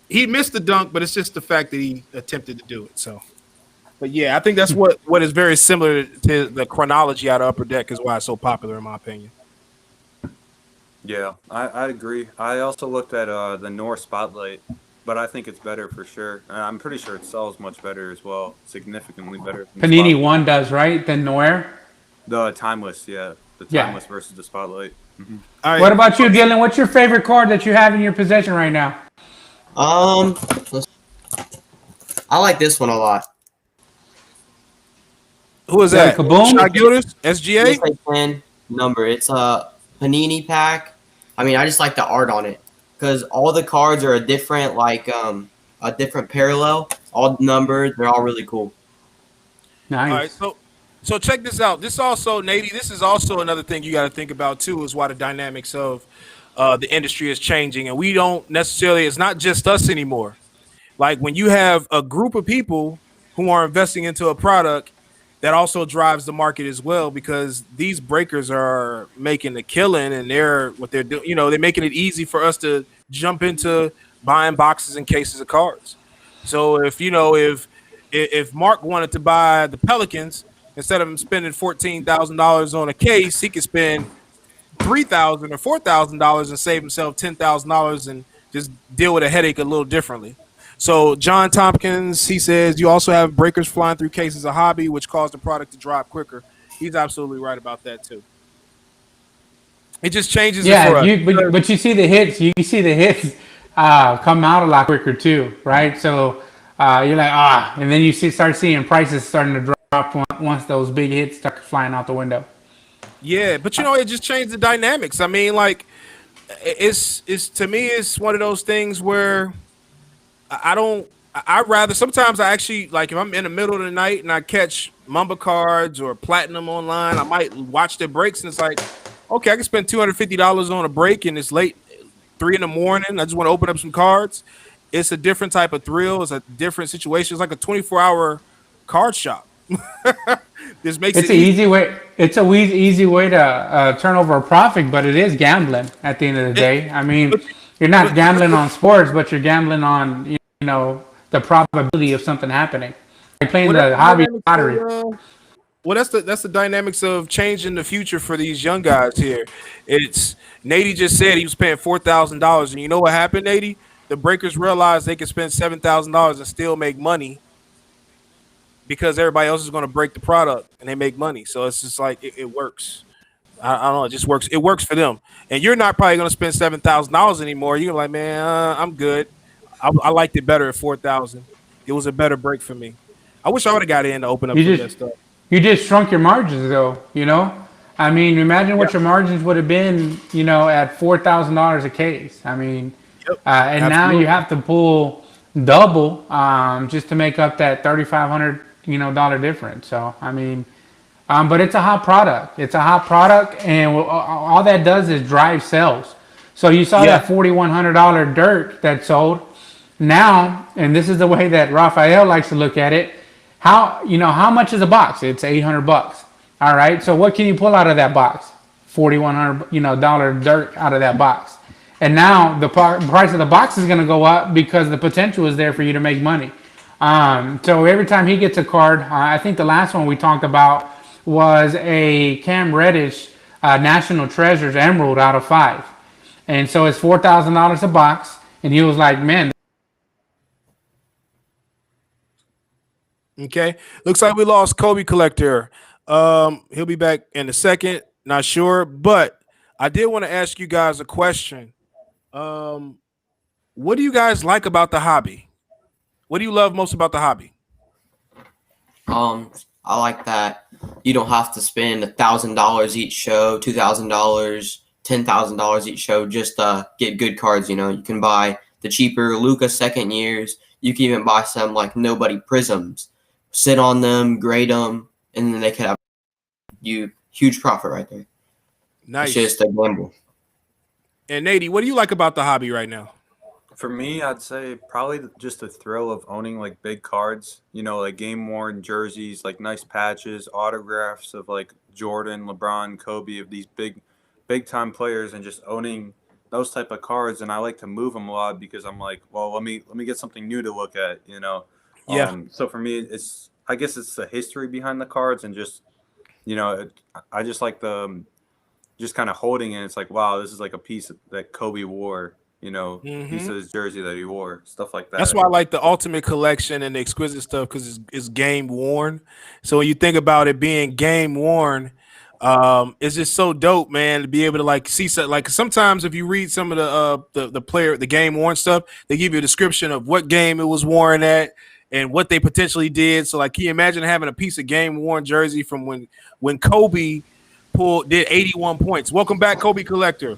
He missed the dunk, but it's just the fact that he attempted to do it. So, but yeah, I think that's what is very similar to the chronology out of Upper Deck is why it's so popular in my opinion. Yeah, I agree. I also looked at the North Spotlight, but I think it's better for sure. And I'm pretty sure it sells much better as well, significantly better. Than Panini Spotlight. 1 does, right? Then Noir. The Timeless, yeah. The Yeah. Timeless versus the Spotlight. Mm-hmm. All right. What about you, Dylan? What's your favorite card that you have in your possession right now? I like this one a lot. Who is Yeah, that? Kaboom? Shot Gilders? SGA? It's like 10 number. It's a Panini pack. I mean, I just like the art on it because all the cards are a different parallel, all numbered. They're all really cool. Nice. All right, so check this out. This also, Nady, this is also another thing you got to think about too, is why the dynamics of the industry is changing, and we don't necessarily. It's not just us anymore. Like when you have a group of people who are investing into a product, that also drives the market as well because these breakers are making a killing, and they're doing. You know, they're making it easy for us to jump into buying boxes and cases of cards. So if Mark wanted to buy the Pelicans, instead of him spending $14,000 on a case, he could spend $3,000 or $4,000 and save himself $10,000 and just deal with a headache a little differently. So John Tompkins, he says you also have breakers flying through cases a hobby, which caused the product to drop quicker. He's absolutely right about that too. It just changes it for us. But you see the hits. You see the hits come out a lot quicker too, right? So you're like and then you start seeing prices starting to drop once those big hits start flying out the window. Yeah, but it just changed the dynamics. I mean, like it's to me, it's one of those things where I'd rather sometimes I actually like if I'm in the middle of the night and I catch Mamba cards or Platinum online, I might watch their breaks and it's like, okay, I can spend $250 on a break and it's late 3 a.m. I just want to open up some cards. It's a different type of thrill. It's a different situation. It's like a 24-hour card shop. This makes it's it an easy way. It's a easy way to turn over a profit, but it is gambling at the end of the day. I mean, you're not gambling on sports, but you're gambling on the probability of something happening. You're playing the hobby lottery. Well, that's the dynamics of changing the future for these young guys here. It's Nady just said he was paying $4,000, and you know what happened, Nady? The breakers realized they could spend $7,000 and still make money because everybody else is going to break the product and they make money. So it's just like it works. I don't know. It just works. It works for them. And you're not probably going to spend $7,000 anymore. You're like, man, I'm good. I liked it better at $4,000. It was a better break for me. I wish I would have got in to open up that stuff. You just shrunk your margins, though. I mean, imagine what your margins would have been, at $4,000 a case. I mean, and now you have to pull double just to make up that $3,500 dollar difference. So I mean, but it's a hot product. It's a hot product, and all that does is drive sales. So you saw that $4,100 Dirk that sold. Now, and this is the way that Raphael likes to look at it. How much is a box? It's $800. All right. So what can you pull out of that box? $4,100 dollar Dirk out of that box. And now the price of the box is going to go up because the potential is there for you to make money. So every time he gets a card, I think the last one we talked about was a Cam Reddish National Treasures Emerald out of 5. And so it's $4,000 a box. And he was like, man. Okay. Looks like we lost KobeCollector. He'll be back in a second. Not sure. But I did want to ask you guys a question. What do you guys like about the hobby? What do you love most about the hobby? I like that you don't have to spend $1,000 each show, $2,000, $10,000 each show just to get good cards. You know, you can buy the cheaper Luca second years. You can even buy some like nobody prisms, sit on them, grade them, and then they could have you huge profit right there. Nice. It's just a gamble. And Nady, what do you like about the hobby right now? For me, I'd say probably just the thrill of owning like big cards, you know, like game worn jerseys, like nice patches, autographs of like Jordan, LeBron, Kobe, of these big time players, and just owning those type of cards. And I like to move them a lot because I'm like, well, let me get something new to look at, you know. Yeah. So for me, I guess it's the history behind the cards, and just, you know, I just like the just kind of holding it. It's like, wow, this is like a piece that Kobe wore, you know, piece of his jersey that he wore, stuff like that. That's why I like the Ultimate Collection and the exquisite stuff, because it's game worn. So when you think about it being game worn, it's just so dope, man, to be able to like see like sometimes if you read some of the game worn stuff, they give you a description of what game it was worn at and what they potentially did. So like, can you imagine having a piece of game worn jersey from when Kobe did 81 points? Welcome back, Kobe Collector.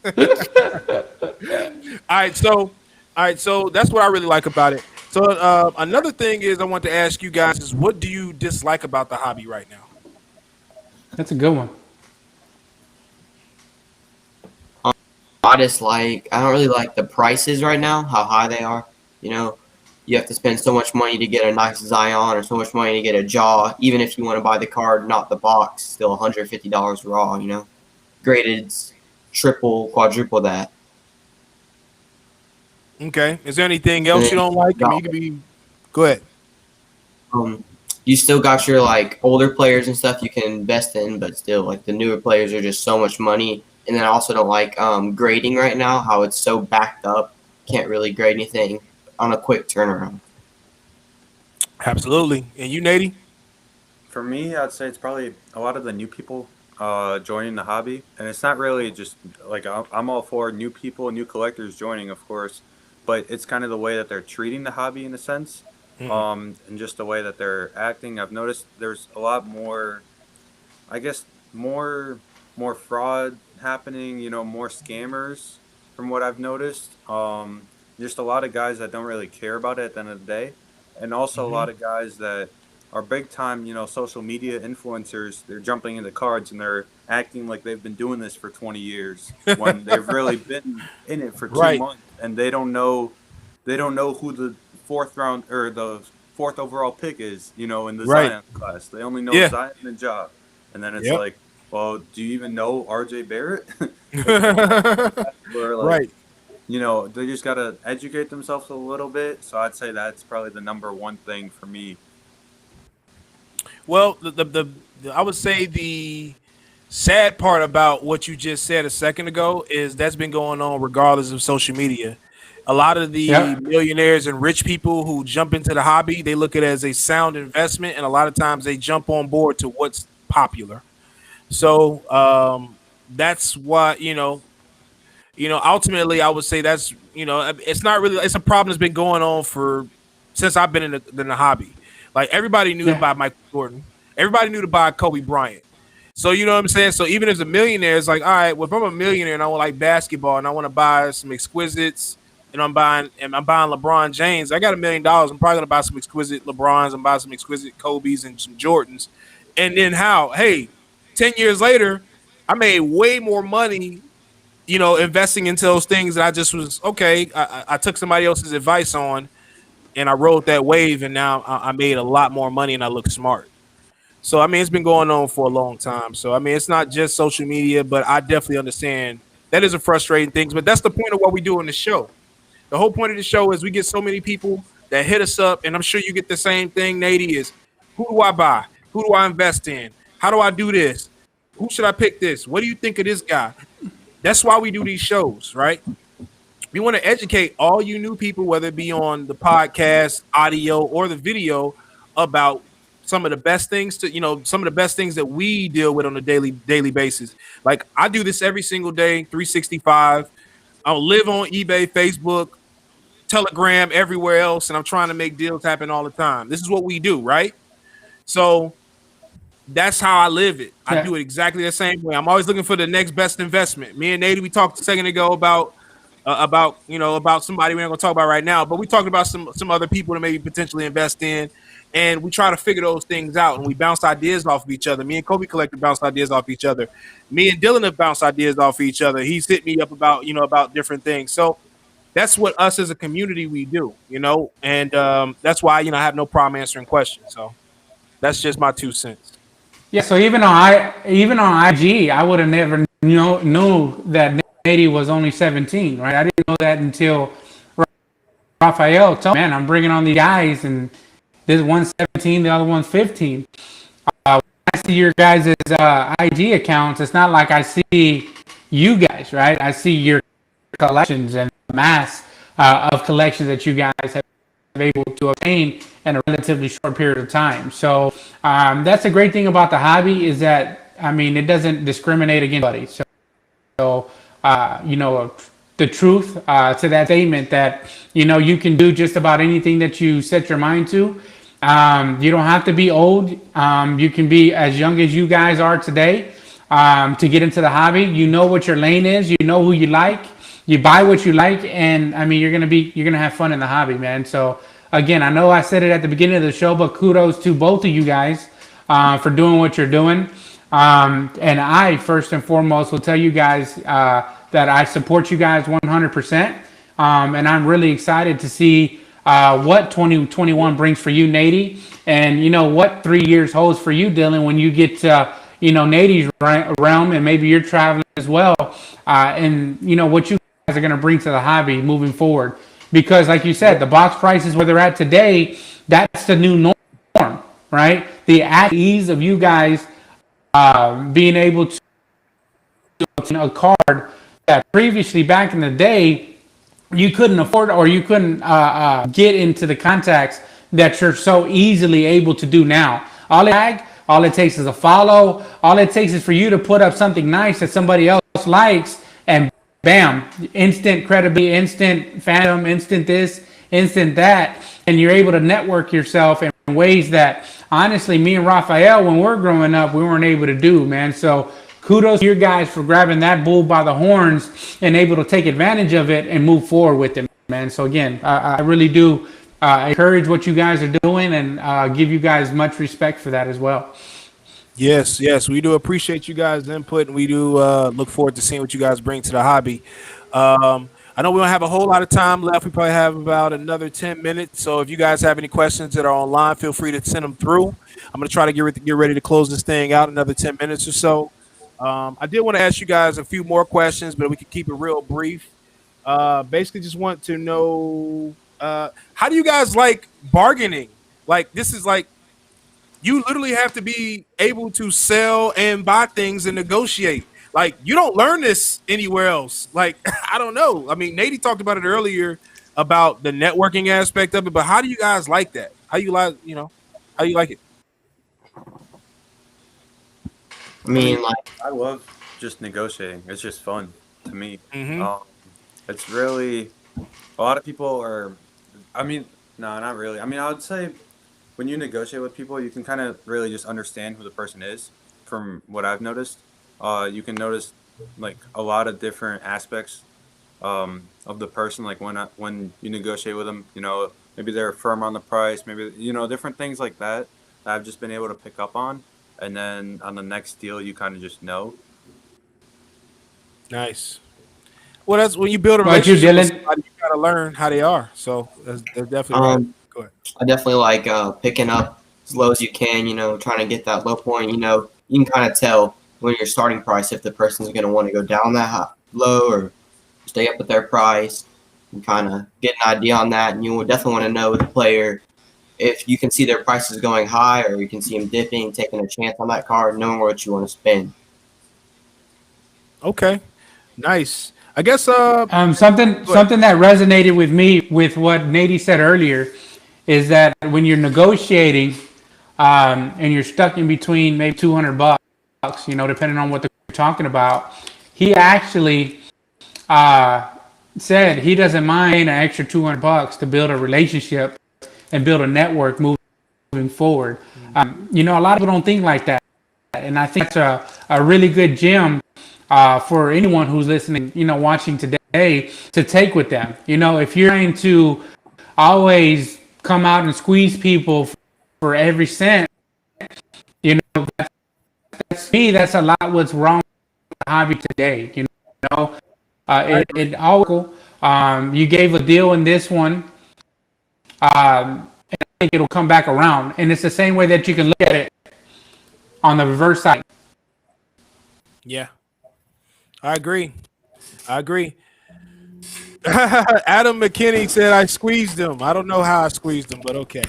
All right, so that's what I really like about it. So another thing is I want to ask you guys is, what do you dislike about the hobby right now? That's a good one. I don't really like the prices right now, how high they are. You know, you have to spend so much money to get a nice Zion or so much money to get a Jaw. Even if you want to buy the card, not the box, still $150 raw, you know. Graded triple, quadruple that. Okay. Is there anything else you don't like? I mean, you could be. Go ahead. You still got your like older players and stuff you can invest in, but still like the newer players are just so much money. And then I also don't like grading right now, how it's so backed up. Can't really grade anything on a quick turnaround. Absolutely. And you, Nady? For me, I'd say it's probably a lot of the new people joining the hobby, and it's not really just like I'm all for new people, new collectors joining, of course, but it's kind of the way that they're treating the hobby in a sense, and just the way that they're acting. I've noticed there's a lot more, I guess, more fraud happening. You know, more scammers from what I've noticed. Just a lot of guys that don't really care about it at the end of the day, and also a lot of guys that are big time, you know, social media influencers. They're jumping into cards and they're acting like they've been doing this for 20 years when they've really been in it for 2 months, and they don't know who the fourth overall pick is, you know, in the Zion class. They only know Zion and Ja. And then it's like, well, do you even know RJ Barrett? Where, like, you know, they just got to educate themselves a little bit. So I'd say that's probably the number one thing for me. Well, I would say the sad part about what you just said a second ago is that's been going on regardless of social media. A lot of the millionaires and rich people who jump into the hobby, they look at it as a sound investment, and a lot of times they jump on board to what's popular. So that's why, ultimately I would say that's, it's not really, it's a problem that's been going on since I've been in the hobby. Like, everybody knew to buy Michael Jordan. Everybody knew to buy Kobe Bryant. So, you know what I'm saying? So even as a millionaire, it's like, all right, well, if I'm a millionaire and I want like basketball and I want to buy some exquisites, and I'm buying LeBron James, I got $1 million. I'm probably gonna buy some exquisite LeBrons and buy some exquisite Kobe's and some Jordans. And then 10 years later, I made way more money, investing into those things that I just was okay. I took somebody else's advice on, and I rode that wave, and now I made a lot more money and I look smart. So, I mean, it's been going on for a long time. So, I mean, it's not just social media, but I definitely understand that is a frustrating thing. But that's the point of what we do in the show. The whole point of the show is we get so many people that hit us up, and I'm sure you get the same thing, Nady, is who do I buy? Who do I invest in? How do I do this? Who should I pick this? What do you think of this guy? That's why we do these shows, right? We want to educate all you new people, whether it be on the podcast, audio, or the video, about some of the best things that we deal with on a daily basis. Like I do this every single day, 365. I'll live on eBay, Facebook, Telegram, everywhere else, and I'm trying to make deals happen all the time. This is what we do, right? So that's how I live it. I do it exactly the same way. I'm always looking for the next best investment. Me and Nady, we talked a second ago about somebody we're not going to talk about right now, but we talked about some other people to maybe potentially invest in, and we try to figure those things out, and we bounce ideas off of each other. Me and KobeCollector bounce ideas off each other. Me and Dylan have bounced ideas off each other. He's hit me up about different things. So that's what us as a community we do, and that's why I have no problem answering questions. So that's just my 2 cents. Yeah, so even on IG, I would have never knew that Nady was only 17, right? I didn't know that until Raphael told me, man, I'm bringing on these guys, and this one's 17, the other one's 15. When I see your guys' IG accounts, it's not like I see you guys, right? I see your collections and mass of collections that you guys have been able to obtain in a relatively short period of time. So that's a great thing about the hobby is that, it doesn't discriminate against anybody. So the truth to that statement that, you can do just about anything that you set your mind to. You don't have to be old. You can be as young as you guys are today to get into the hobby. You know what your lane is. You know who you like. You buy what you like, and you're gonna have fun in the hobby, man. So again, I know I said it at the beginning of the show, but kudos to both of you guys for doing what you're doing. And I first and foremost will tell you guys that I support you guys 100%. And I'm really excited to see what 2021 brings for you, Nady, and what 3 years holds for you, Dylan, when you get Nady's realm, and maybe you're traveling as well, and what you guys are going to bring to the hobby moving forward. Because like you said, the box prices where they're at today, that's the new norm, right? The ease of you guys being able to obtain a card that previously back in the day you couldn't afford, or you couldn't get into the contacts that you're so easily able to do now. All it takes is a follow. All it takes is for you to put up something nice that somebody else likes, and bam, instant credibility, instant fandom, instant this, instant that, and you're able to network yourself in ways that honestly me and Raphael, when we're growing up, we weren't able to do, man. So kudos to you guys for grabbing that bull by the horns and able to take advantage of it and move forward with it, man. So again, I really do encourage what you guys are doing, and give you guys much respect for that as well. Yes, we do appreciate you guys' input, and we do look forward to seeing what you guys bring to the hobby. I know we don't have a whole lot of time left. We probably have about another 10 minutes. So if you guys have any questions that are online, feel free to send them through. I'm going to try to get ready to close this thing out in another 10 minutes or so. I did want to ask you guys a few more questions, but we can keep it real brief. Basically, just want to know, how do you guys like bargaining? Like, this is like, you literally have to be able to sell and buy things and negotiate. Like, you don't learn this anywhere else. Like, I don't know. Nady talked about it earlier about the networking aspect of it, but how do you guys like that? How you like it? I love just negotiating. It's just fun to me. Mm-hmm. It's really, a lot of people are, no, not really. I would say when you negotiate with people, you can kind of really just understand who the person is. From what I've noticed, you can notice like a lot of different aspects of the person. Like when you negotiate with them, maybe they're firm on the price, maybe different things like that I've just been able to pick up on. And then on the next deal, you kind of just know. Nice. Well, that's when you build a relationship with somebody, you gotta learn how they are. So that's definitely right. Go ahead. I definitely like picking up as low as you can. Trying to get that low point. You can kind of tell when your starting price if the person's going to want to go down that low or stay up with their price, and kind of get an idea on that. And you will definitely want to know the player if you can see their prices going high, or you can see them dipping, taking a chance on that card, knowing what you want to spend. Okay, nice. I guess something that resonated with me with what Nady said earlier is that when you're negotiating, and you're stuck in between maybe $200, depending on what they're talking about. He actually said he doesn't mind paying an extra $200 to build a relationship and build a network moving forward. A lot of people don't think like that, and I think that's a really good gem for anyone who's listening, watching today, to take with them. If you're trying to always come out and squeeze people for every cent, that's a lot what's wrong with the hobby today. It all you gave a deal in this one, and I think it'll come back around. And it's the same way that you can look at it on the reverse side. Yeah, I agree. Adam McKinney said I squeezed him. I don't know how I squeezed him, but okay.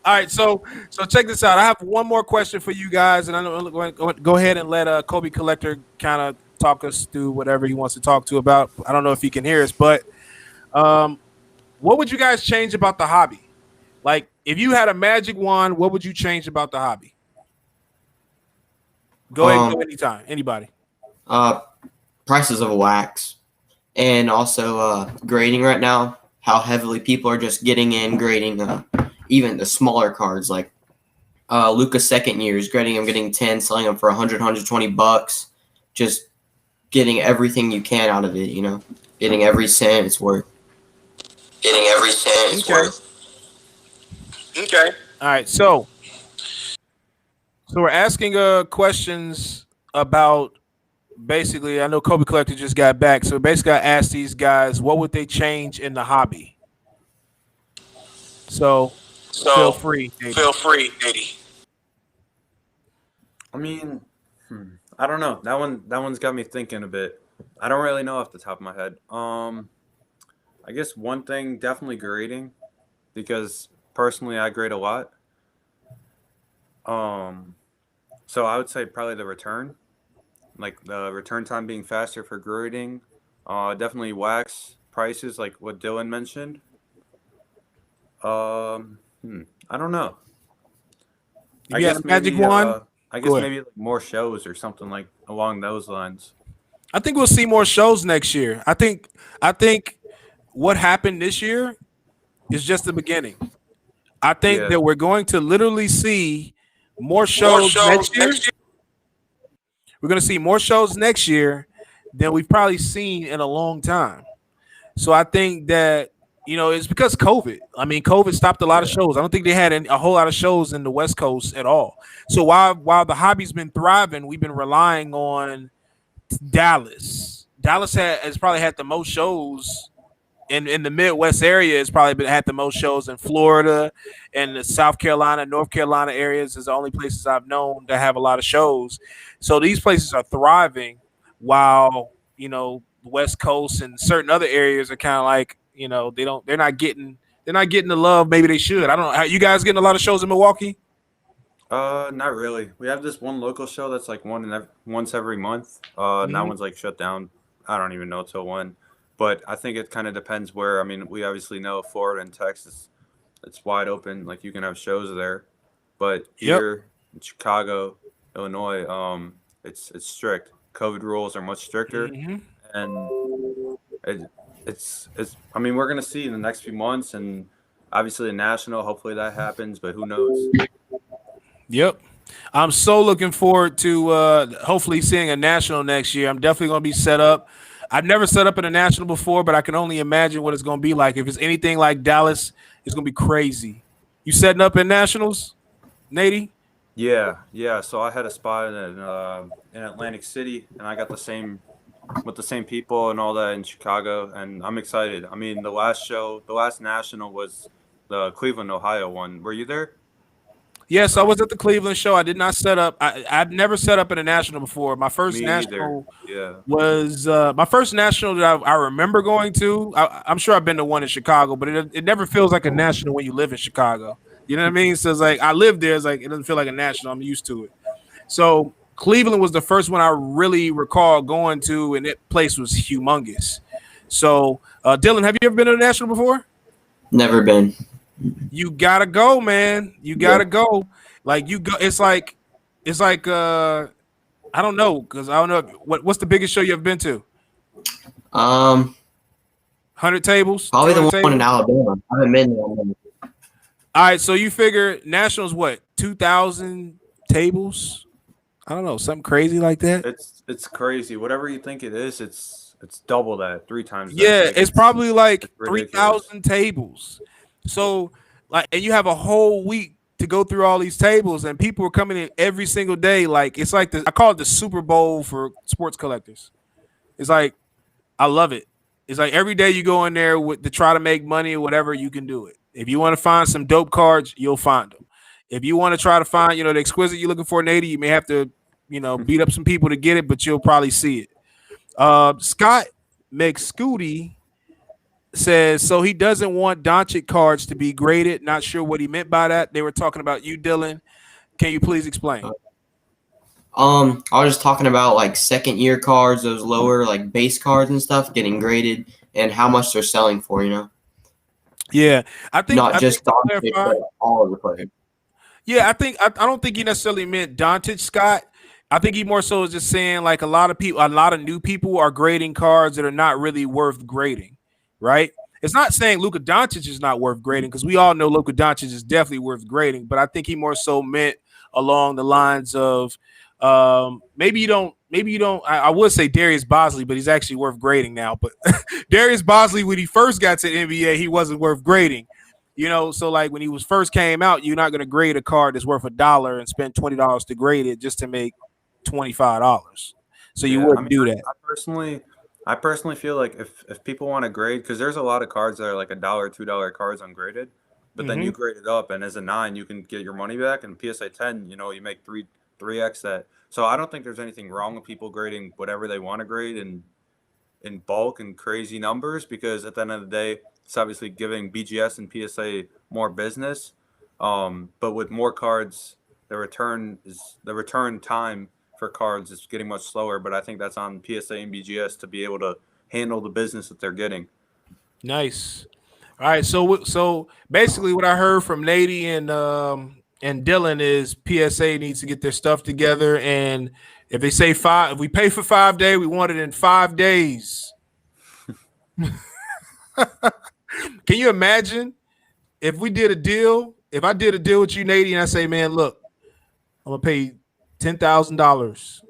All right, so check this out. I have one more question for you guys, and I'm going to go ahead and let Kobe Collector kind of talk us through whatever he wants to talk to about. I don't know if he can hear us, but what would you guys change about the hobby? Like, if you had a magic wand, what would you change about the hobby? Go ahead, go anytime. Anybody. Prices of wax, and also grading right now. How heavily people are just getting in grading even the smaller cards, like Luca's second year is grading them, getting 10, selling them for $100-$120, just getting everything you can out of it, getting every cent it's worth. Okay. All right, so we're asking questions about, basically, I know Kobe Collector just got back, so basically I asked these guys what would they change in the hobby. So feel free, Katie. I mean, I don't know. That one's got me thinking a bit. I don't really know off the top of my head. I guess one thing, definitely grading, because personally I grade a lot. So I would say probably the return. Like the return time being faster for grading. Definitely wax prices, like what Dylan mentioned. I don't know. You got a magic wand? I guess maybe like more shows or something like along those lines. I think we'll see more shows next year. I think what happened this year is just the beginning. I think that we're going to literally see more shows next year. We're going to see more shows next year than we've probably seen in a long time. So I think that, it's because COVID. I mean, COVID stopped a lot of shows. I don't think they had a whole lot of shows in the West Coast at all. So while the hobby's been thriving, we've been relying on Dallas. Dallas has probably had the most shows in the Midwest area. It's probably had the most shows in Florida and the South Carolina, North Carolina areas is the only places I've known to have a lot of shows. So these places are thriving while, the West Coast and certain other areas are kind of like, they're not getting the love maybe they should. I don't know. Are you guys getting a lot of shows in Milwaukee? Not really. We have this one local show that's like once every month. And that one's like shut down. I don't even know till when. But I think it kind of depends where. I mean, we obviously know Florida and Texas, it's wide open. Like you can have shows there. But here in Chicago, Illinois, it's strict. COVID rules are much stricter, and it's. I mean, we're gonna see in the next few months, and obviously the national. Hopefully that happens, but who knows? Yep. I'm so looking forward to hopefully seeing a national next year. I'm definitely going to be set up. I've never set up in a national before, but I can only imagine what it's going to be like. If it's anything like Dallas, it's going to be crazy. You setting up in nationals, Nady? Yeah. So I had a spot in Atlantic City, and I got the same people and all that in Chicago, and I'm excited. I mean, the last national was the Cleveland, Ohio one. Were you there? Yes, I was at the Cleveland show. I did not set up. I've never set up in a national before. My first national was my first national that I remember going to. I'm sure I've been to one in Chicago, but it never feels like a national when you live in Chicago. You know what I mean? So it's like I live there. It's like it doesn't feel like a national. I'm used to it. So Cleveland was the first one I really recall going to, and that place was humongous. So Dylan, have you ever been to a national before? Never been. You gotta go, man. You gotta go. Like you go. It's like I don't know because I don't know what's the biggest show you ever been to. Um, 100 tables, Probably the 200 one in tables. Alabama. I haven't been there. All right, so you figure nationals what 2,000 tables? I don't know, something crazy like that. It's crazy. Whatever you think it is, it's double that, 3 times that. Yeah, Like it's probably like it's ridiculous. 3,000 tables. So like, and you have a whole week to go through all these tables, and people are coming in every single day. Like it's like I call it the Super Bowl for sports collectors. It's like I love it. It's like every day you go in there to try to make money or whatever, you can do it. If you want to find some dope cards, you'll find them. If you want to try to find, the exquisite you're looking for, Nady, you may have to, beat up some people to get it, but you'll probably see it. Scott McScooty says, so he doesn't want Doncic cards to be graded. Not sure what he meant by that. They were talking about you, Dylan. Can you please explain? I was just talking about like second year cards, those lower like base cards and stuff getting graded, and how much they're selling for. Yeah, I think Not just to Doncic, clarify, but all of the players. yeah, I don't think he necessarily meant Doncic, Scott. I think he more so is just saying like a lot of new people are grading cards that are not really worth grading, right? It's not saying Luka Doncic is not worth grading because we all know Luka Doncic is definitely worth grading, but I think he more so meant along the lines of maybe you don't. I would say Darius Bosley, but he's actually worth grading now. But Darius Bosley, when he first got to the NBA, he wasn't worth grading. So like when he was first came out, you're not going to grade a card that's worth $1 and spend $20 to grade it just to make $25. So you wouldn't do that. I personally feel like if people want to grade, because there's a lot of cards that are like $1, $2 cards ungraded, but then you grade it up, and as a 9, you can get your money back, and PSA 10, you make 3x that. So I don't think there's anything wrong with people grading whatever they want to grade in bulk and crazy numbers, because at the end of the day, it's obviously giving BGS and PSA more business. But with more cards, the return time for cards is getting much slower. But I think that's on PSA and BGS to be able to handle the business that they're getting. Nice. All right. So basically, what I heard from Nady and Dylan is PSA needs to get their stuff together, and if they say if we pay for 5 days, we want it in 5 days. Can you imagine if we did a deal? If I did a deal with you, Nady, and I say, man, look, I'm gonna pay $10,000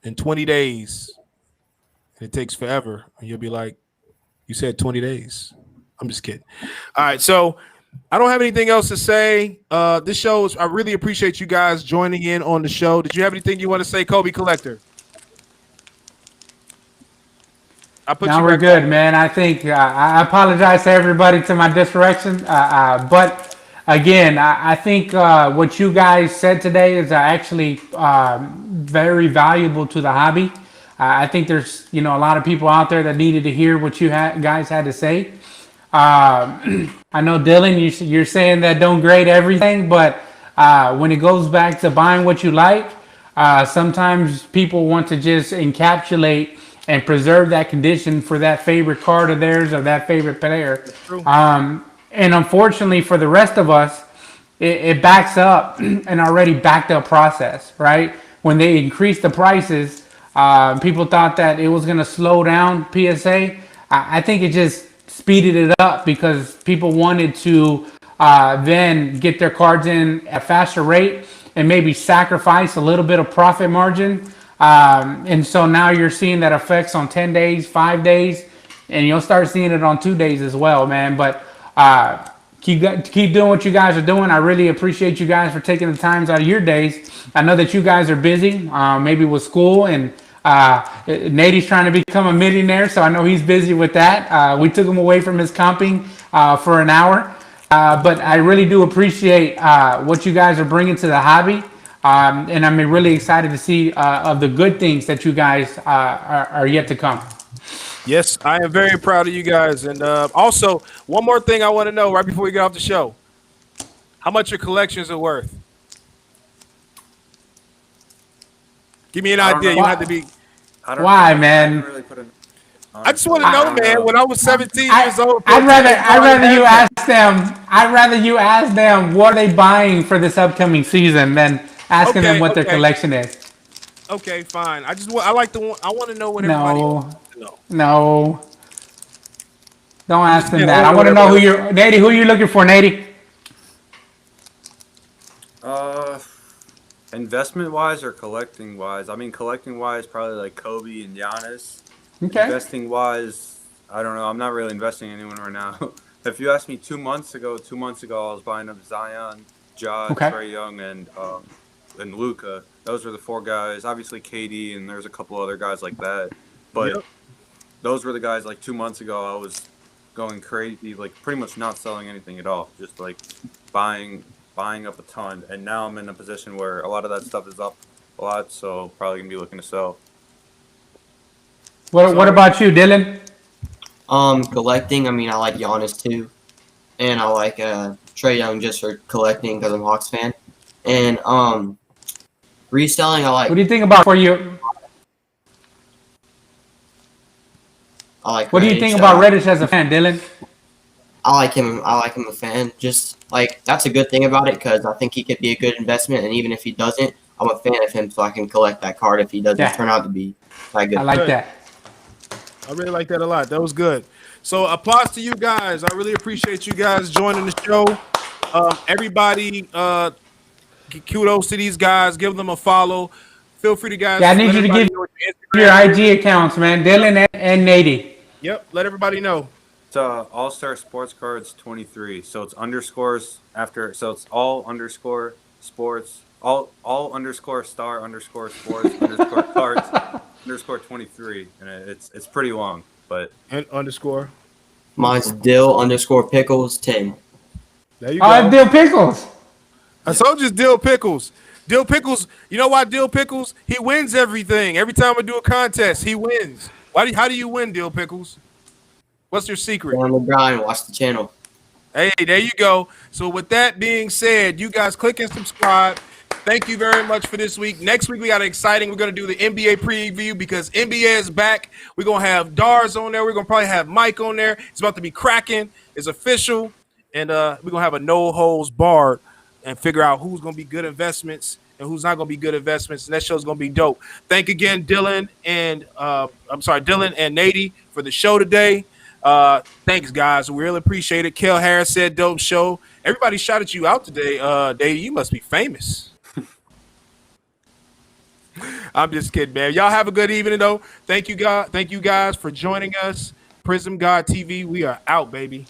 in 20 days, and it takes forever, and you'll be like, you said 20 days. I'm just kidding. All right, so I don't have anything else to say. This show is. I really appreciate you guys joining in on the show. Did you have anything you want to say, Collector? Now we're good, man. I think I apologize to everybody to my direction, but again, I think what you guys said today is actually very valuable to the hobby. I think there's a lot of people out there that needed to hear what you guys had to say. I know Dylan, you're saying that don't grade everything, but when it goes back to buying what you like, sometimes people want to just encapsulate and preserve that condition for that favorite card of theirs or that favorite player. And unfortunately for the rest of us, it backs up an already backed up process, right? When they increased the prices, people thought that it was going to slow down PSA. I think it just speeded it up because people wanted to then get their cards in at a faster rate and maybe sacrifice a little bit of profit margin. And so now you're seeing that effects on 10 days, 5 days, and you'll start seeing it on 2 days as well, man. But keep doing what you guys are doing. I really appreciate you guys for taking the times out of your days. I know that you guys are busy, maybe with school, and Nady's trying to become a millionaire, so I know he's busy with that. We took him away from his comping for an hour. But I really do appreciate what you guys are bringing to the hobby. And I'm really excited to see of the good things that you guys are yet to come. Yes, I am very proud of you guys. And also, one more thing I want to know right before we get off the show. How much your collections are worth? Give me an idea. You have to be. Why, man? I just want to know, man. When I was 17 years old, I'd rather you ask them. I'd rather you ask them what are they buying for this upcoming season than asking them what their collection is. Okay, fine. I want to know what everybody else No, wants to know. no, don't ask them being that. I old, want to know whatever. Who you looking for, Nady? Investment wise or collecting wise? I mean, collecting wise, probably like Kobe and Giannis. Okay. Investing wise, I don't know. I'm not really investing in anyone right now. If you asked me 2 months ago, I was buying up Zion, Ja, Okay. Trey Young, and Luka. Those were the four guys. Obviously, KD, and there's a couple other guys like that. But Yep. those were the guys. Like 2 months ago, I was going crazy, like pretty much not selling anything at all, just like buying up a ton. And now I'm in a position where a lot of that stuff is up a lot, so probably gonna be looking to sell. What about you, Dylan? Collecting. I mean, I like Giannis too, and I like Trey Young just for collecting because I'm a Hawks fan. And reselling, I like. What do you think about for you? I like. What do you Reddish. think about Reddish as a fan, Dylan? I like him. I like him a fan. Just like that's a good thing about it because I think he could be a good investment. And even if he doesn't, I'm a fan of him, so I can collect that card if he doesn't turn out to be that good. I like that. I really like that a lot. That was good. So applause to you guys. I really appreciate you guys joining the show. Everybody, kudos to these guys. Give them a follow. Feel free to guys. Yeah, I need you to give your IG accounts, man. Dylan and Nady. Yep. Let everybody know. It's All-Star SportsCards 23. So it's underscores after. So it's all underscore sports. All underscore star underscore sports underscore cards underscore 23, and it's pretty long, but And underscore. Mine's Dill underscore Pickles 10. There you go. Oh, Dill Pickles. I told you it's Dill Pickles. Dill Pickles. You know why Dill Pickles? He wins everything. Every time I do a contest, he wins. How do you win, Dill Pickles? What's your secret? Go on the grind. Watch the channel. Hey, there you go. So with that being said, you guys click and subscribe. Thank you very much for this week. Next week, we got exciting. We're going to do the NBA preview because NBA is back. We're going to have Dars on there. We're going to probably have Mike on there. It's about to be cracking. It's official. And we're going to have a no-holds barred and figure out who's going to be good investments and who's not going to be good investments. And that show's going to be dope. Thank again, Dylan and Nady for the show today. Thanks, guys. We really appreciate it. Kel Harris said dope show. Everybody shouted you out today. Dave, you must be famous. I'm just kidding, man. Y'all have a good evening, though. Thank you, guys, for joining us. Prism God TV, we are out, baby.